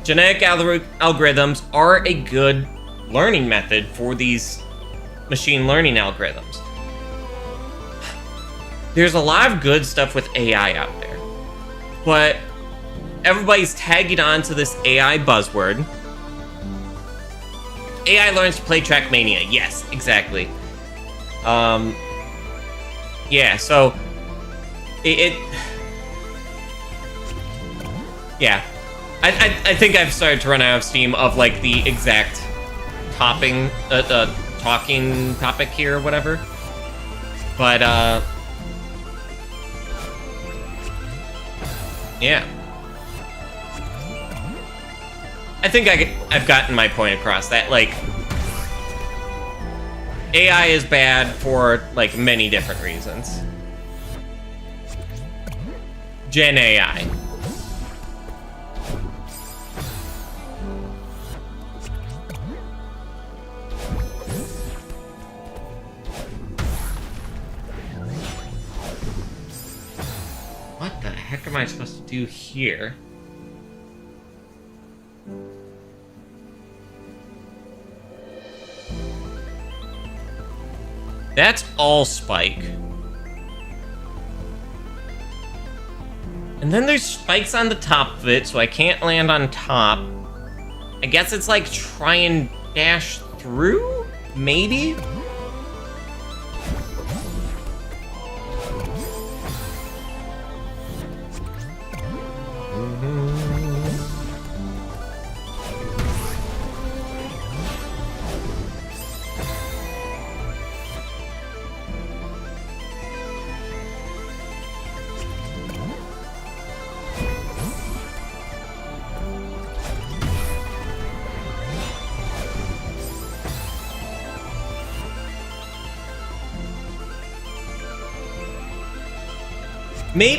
Genetic algorithms are a good learning method for these machine learning algorithms. There's a lot of good stuff with AI out there, but everybody's tagging on to this AI buzzword. AI learns to play Trackmania. Yes, exactly. Yeah, so yeah. I think I've started to run out of steam of like the exact talking topic here or whatever. But yeah. I think I've gotten my point across, that like AI is bad for like many different reasons. Gen AI. What the heck am I supposed to do here? That's all spike. And then there's spikes on the top of it, so I can't land on top. I guess it's like try and dash through? Maybe?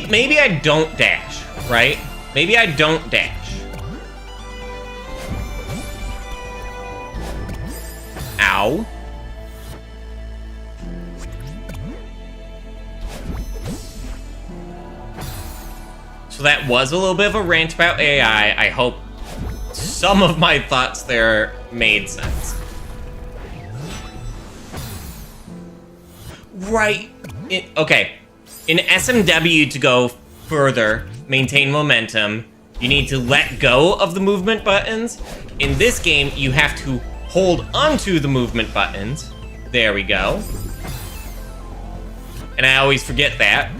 Maybe I don't dash, right? Maybe I don't dash. Ow. So that was a little bit of a rant about AI. I hope some of my thoughts there made sense. Right. Okay. In SMW, to go further, maintain momentum, you need to let go of the movement buttons. In this game, you have to hold onto the movement buttons. There we go. And I always forget that.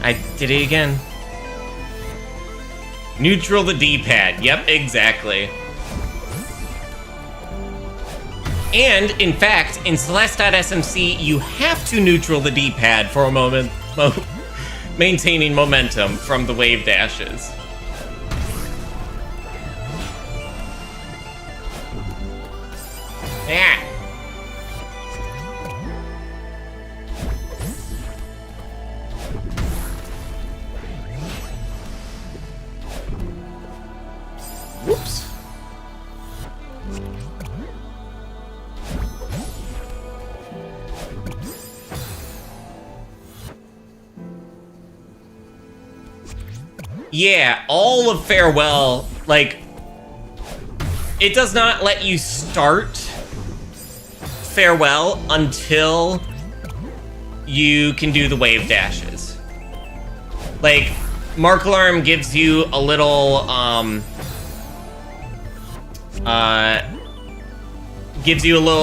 I did it again. Neutral the D-pad. Yep, exactly. And, in fact, in Celeste.smc, you have to neutral the D-pad for a moment, maintaining momentum from the wave dashes. Yeah. Yeah, all of Farewell, like, it does not let you start Farewell until you can do the wave dashes. Like, Mark Alarm gives you a little,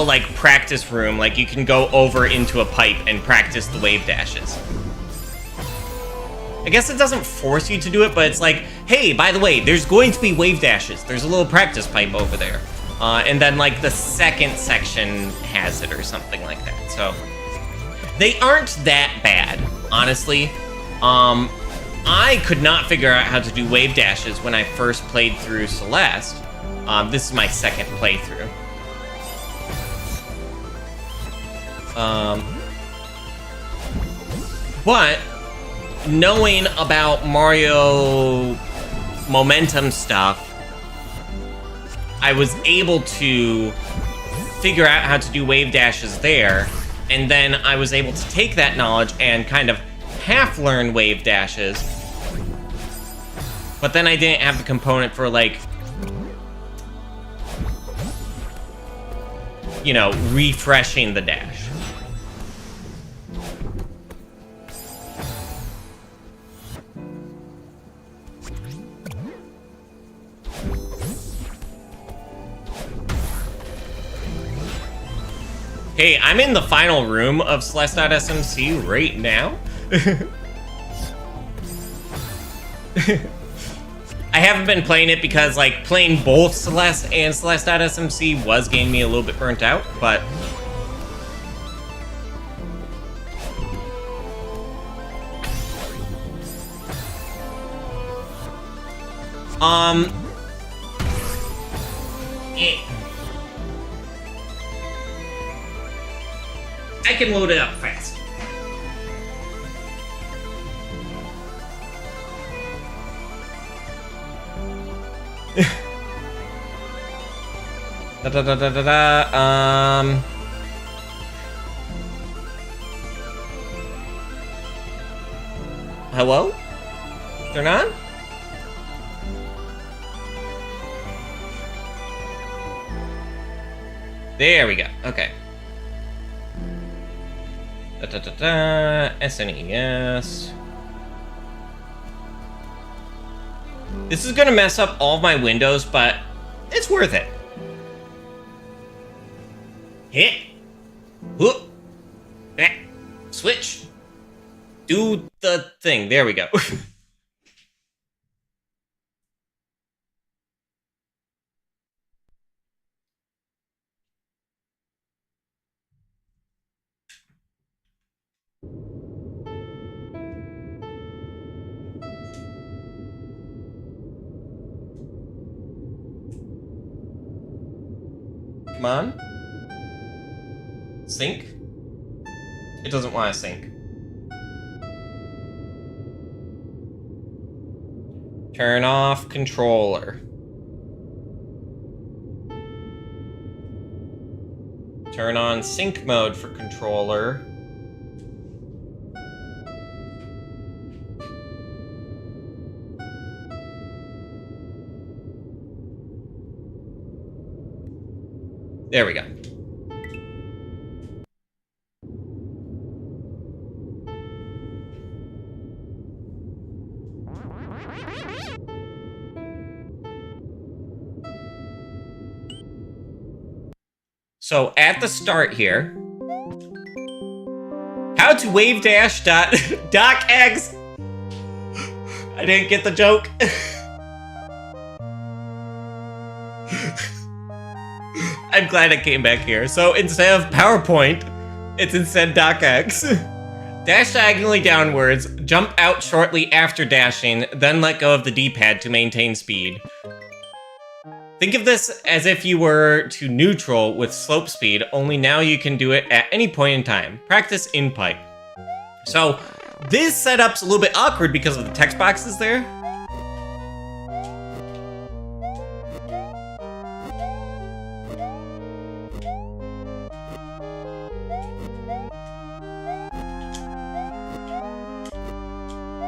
like, practice room. Like, you can go over into a pipe and practice the wave dashes. I guess it doesn't force you to do it, but it's like, hey, by the way, there's going to be wave dashes. There's a little practice pipe over there. And then, like, the second section has it or something like that. So, they aren't that bad, honestly. I could not figure out how to do wave dashes when I first played through Celeste. This is my second playthrough. But knowing about Mario momentum stuff, I was able to figure out how to do wave dashes there, and then I was able to take that knowledge and kind of half-learn wave dashes, but then I didn't have the component for, like, you know, refreshing the dash. Hey, I'm in the final room of Celeste.smc right now. I haven't been playing it because, like, playing both Celeste and Celeste.smc was getting me a little bit burnt out, but... I can load it up fast. Hello? Turn on? There we go. Okay. SNES. This is gonna mess up all of my windows, but it's worth it. Hit. Whoop. Switch. Do the thing. There we go. Come on. Sync? It doesn't want to sync. Turn off controller. Turn on sync mode for controller. There we go. So at the start here, how to wave dash docx. I didn't get the joke. I'm glad I came back here. So instead of PowerPoint, it's instead docx. Dash diagonally downwards, jump out shortly after dashing, then let go of the D-pad to maintain speed. Think of this as if you were to neutral with slope speed, only now you can do it at any point in time. Practice in pipe. So this setup's a little bit awkward because of the text boxes there.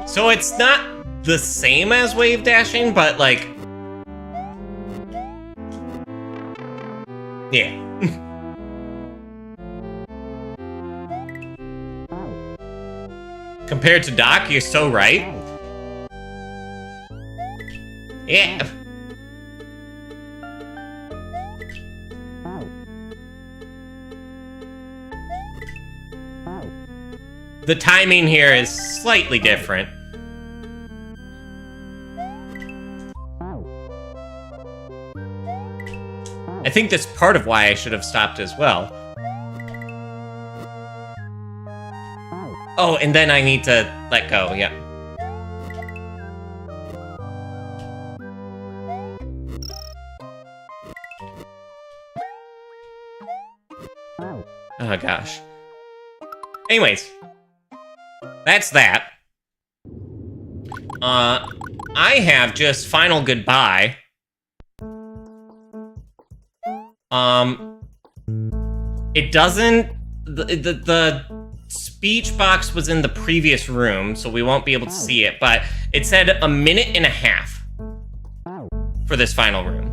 So it's not the same as wave dashing, but like, yeah. Compared to Doc, you're so right. Yeah. The timing here is slightly different. I think that's part of why I should have stopped as well. Oh, and then I need to let go, yeah. Oh gosh. Anyways, that's that. I have just final goodbye. It doesn't... The speech box was in the previous room, so we won't be able to see it, but it said 1.5 minutes for this final room.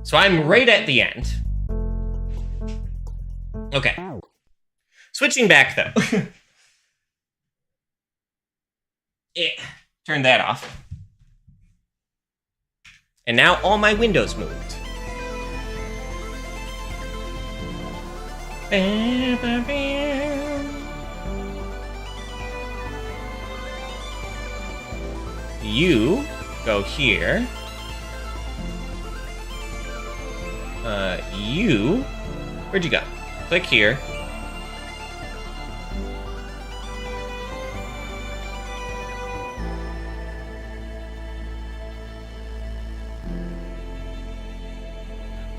So I'm right at the end. Okay. Switching back, though. Yeah. Turn that off. And now all my windows moved. You go here. You... Where'd you go? Click here.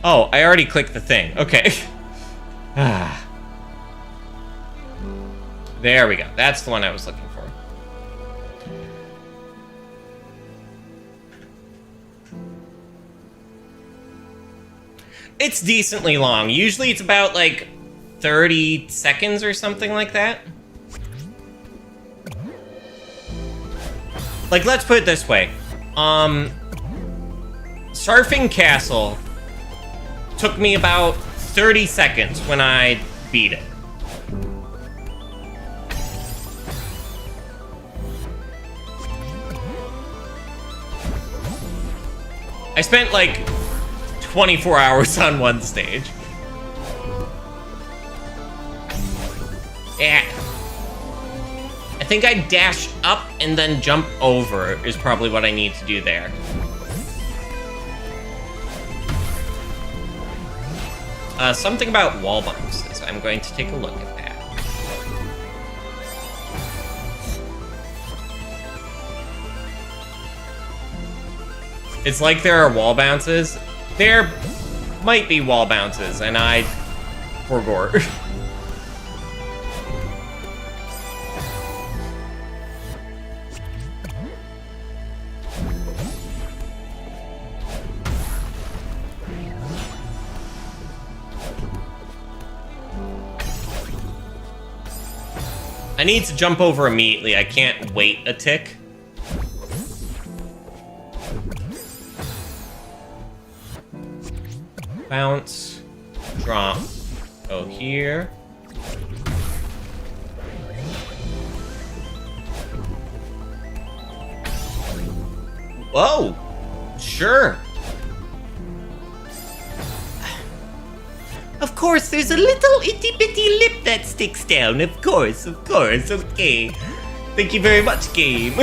Oh, I already clicked the thing. Okay. There we go. That's the one I was looking for. It's decently long. Usually it's about like 30 seconds or something like that. Like, let's put it this way. Surfing Castle took me about 30 seconds when I beat it. I spent like 24 hours on one stage. Yeah. I think I dash up and then jump over is probably what I need to do there. Something about wall bounces. I'm going to take a look at that. It's like there are wall bounces. There might be wall bounces, and I forgot. I need to jump over immediately. I can't wait a tick. Bounce, drop, go here. Whoa, sure. Of course, there's a little itty-bitty lip that sticks down. Of course, okay. Thank you very much, game.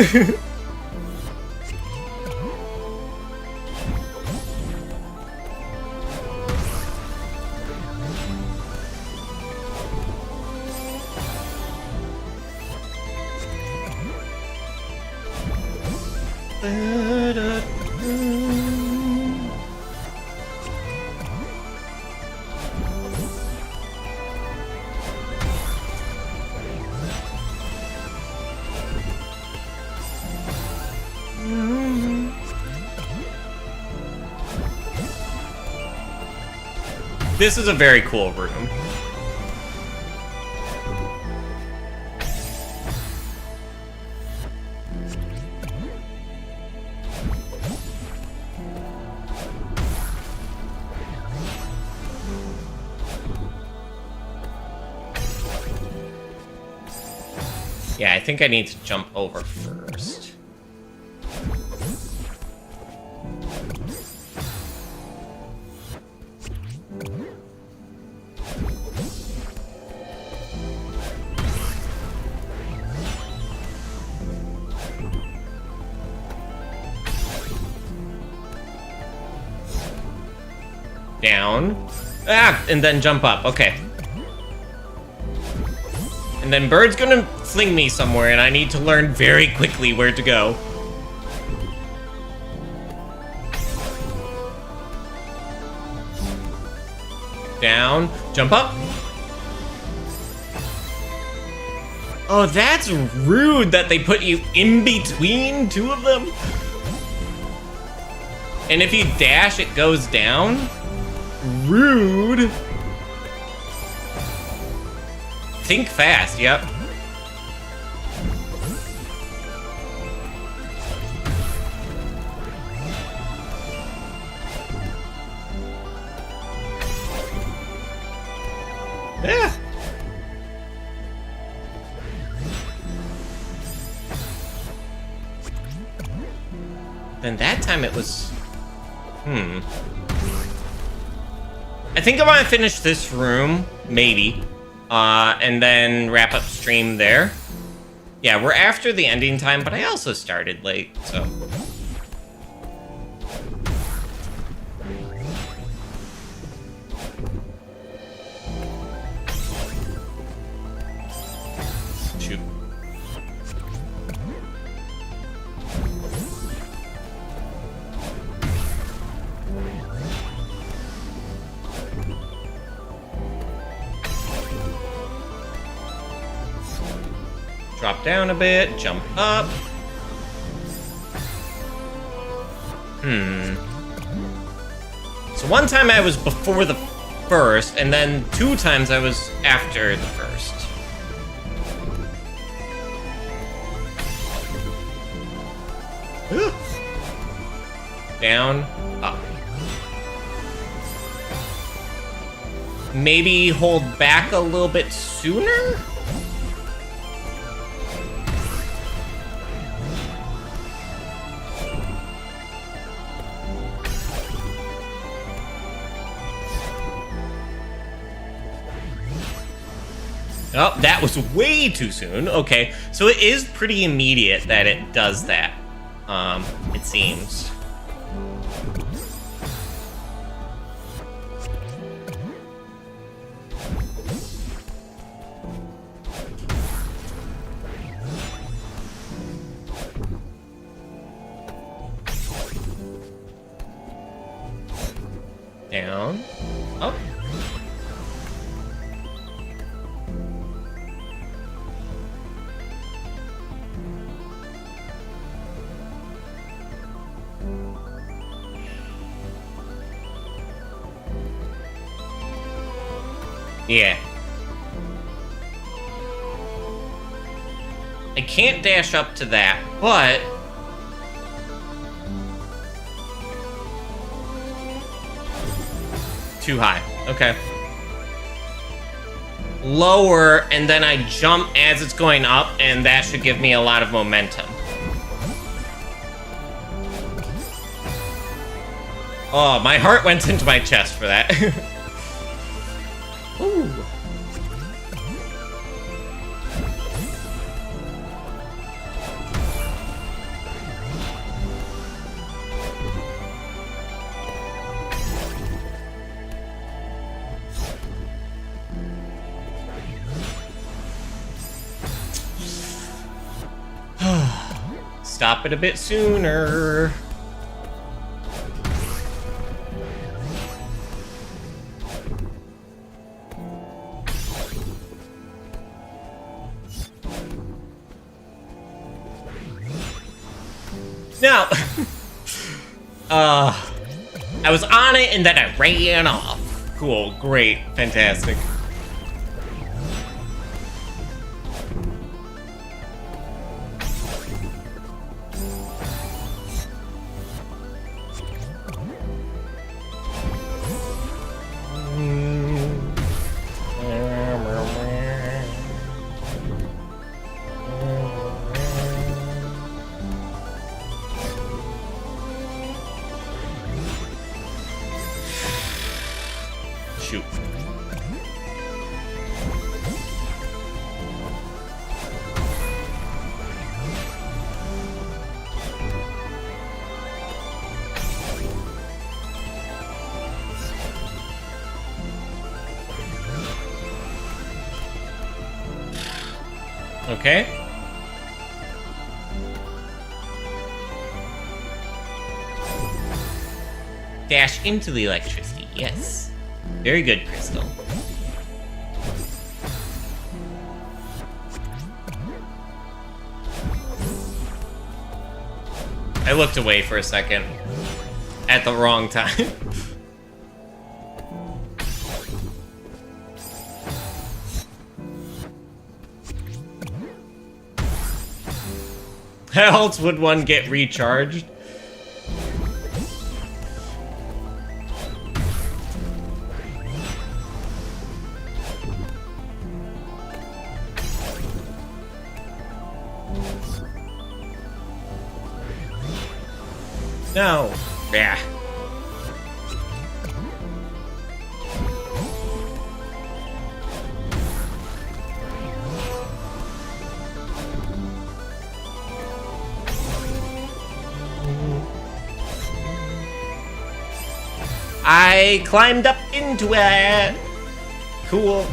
This is a very cool room. Yeah, I think I need to jump over first. Down. Ah, and then jump up. Okay. And then Bird's gonna fling me somewhere, and I need to learn very quickly where to go. Down. Jump up. Oh, that's rude that they put you in between two of them. And if you dash, it goes down? Rude. Think fast, yep. Yeah. Then that time it was... I think I want to finish this room, maybe. And then wrap up stream there. Yeah, we're after the ending time, but I also started late, so... Shoot. Drop down a bit, jump up. So one time I was before the first, and then 2 times I was after the first. Down, up. Maybe hold back a little bit sooner? Oh, that was way too soon. Okay, so it is pretty immediate that it does that. It seems. Down, up. Yeah. I can't dash up to that, but... Too high. Okay. Lower, and then I jump as it's going up, and that should give me a lot of momentum. Oh, my heart went into my chest for that. Ooh. Stop it a bit sooner. Now, I was on it and then I ran off. Cool, great, fantastic. Okay. Dash into the electricity. Yes. Very good, Crystal. I looked away for a second. At the wrong time. How else would one get recharged? No. Yeah. I climbed up into it. Cool.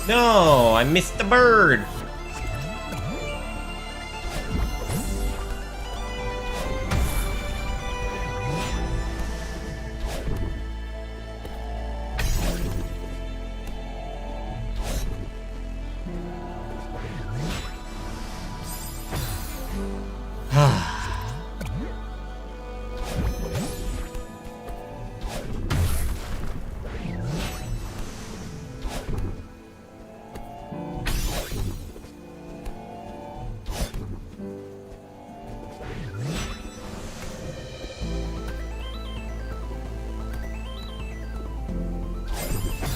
No, I missed the bird.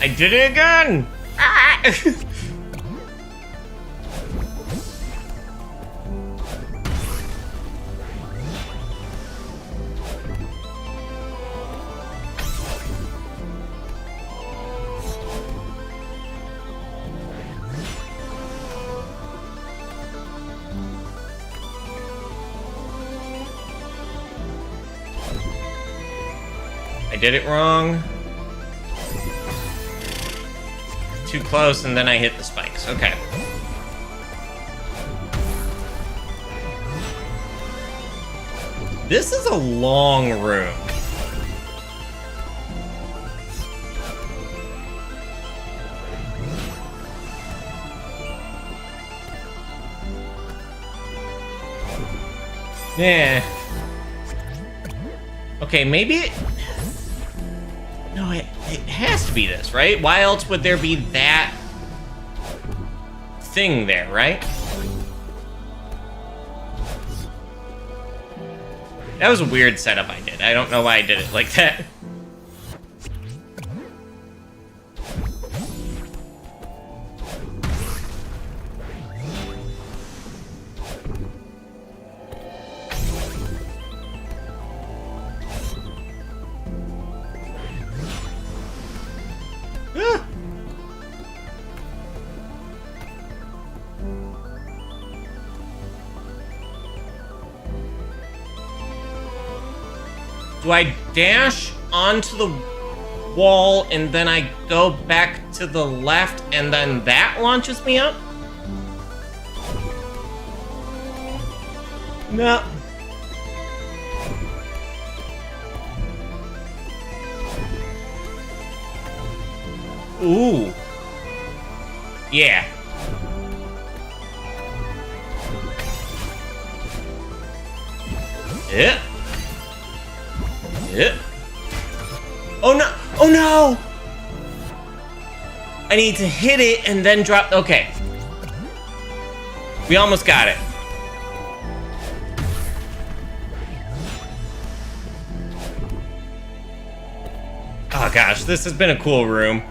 I did it again! Ah! I did it wrong. Too close, and then I hit the spikes. Okay. This is a long room. Yeah. Okay, maybe it... No, it has to be this, right? Why else would there be that thing there, right? That was a weird setup I did. I don't know why I did it like that. Do I dash onto the wall and then I go back to the left and then that launches me up? No. Ooh. Yeah. Yeah. Yeah. Oh no! Oh no! I need to hit it and then drop. Okay. We almost got it. Oh gosh, this has been a cool room.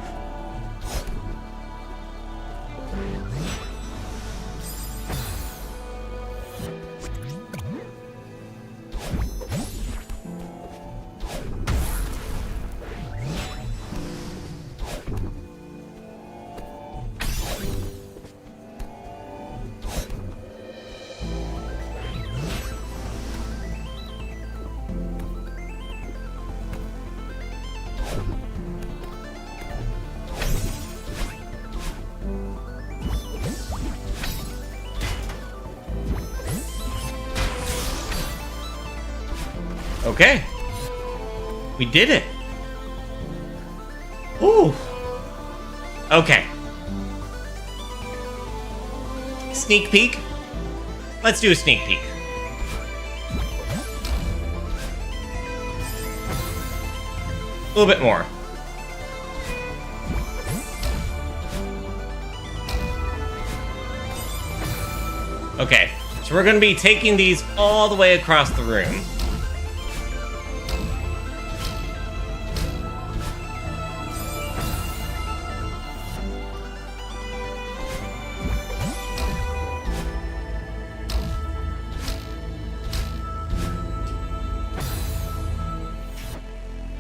Okay. We did it. Ooh. Okay. Sneak peek. Let's do a sneak peek. A little bit more. Okay, so we're going to be taking these all the way across the room.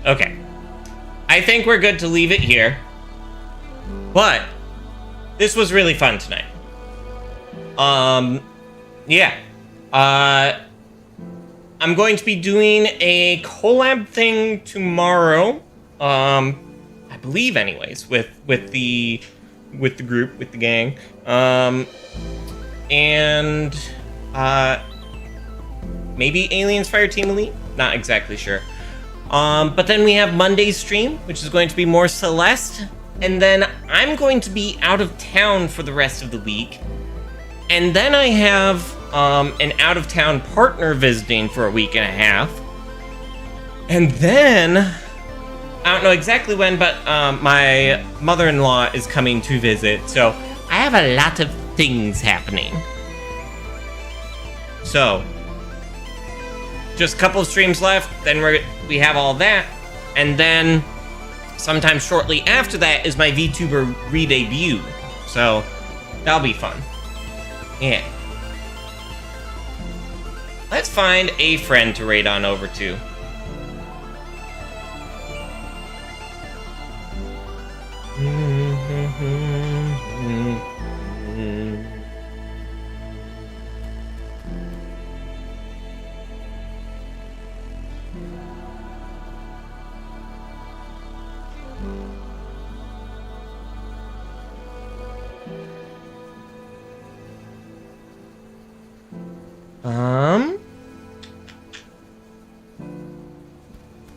Okay, I think we're good to leave it here, but this was really fun tonight. Yeah. I'm going to be doing a collab thing tomorrow. I believe anyways, with the group, with the gang. And maybe Aliens Fireteam Elite? Not exactly sure. But then we have Monday's stream, which is going to be more Celeste. And then I'm going to be out of town for the rest of the week. And then I have an out-of-town partner visiting for a week and a half. And then, I don't know exactly when, but my mother-in-law is coming to visit. So I have a lot of things happening. So, just a couple of streams left, then we have all that. And then, sometime shortly after that is my VTuber re-debut. So, that'll be fun. Yeah. Let's find a friend to raid on over to.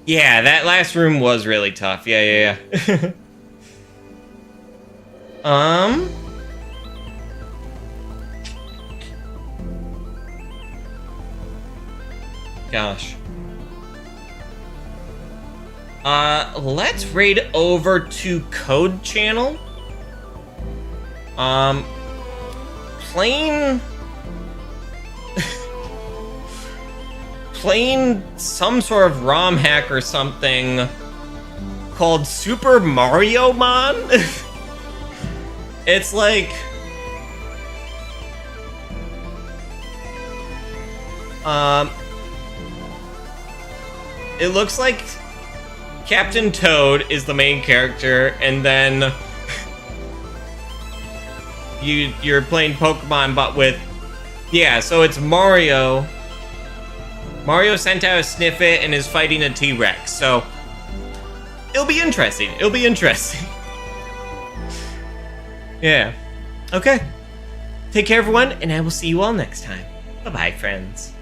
Yeah, that last room was really tough. Yeah. Gosh. Let's raid over to Code Channel. Playing some sort of ROM hack or something called Super Mario Mon. It's like it looks like Captain Toad is the main character, and then you're playing Pokemon, but with, yeah, so it's Mario. Mario sent out a Sniffit and is fighting a T-Rex, so it'll be interesting. Yeah. Okay. Take care, everyone, and I will see you all next time. Bye-bye, friends.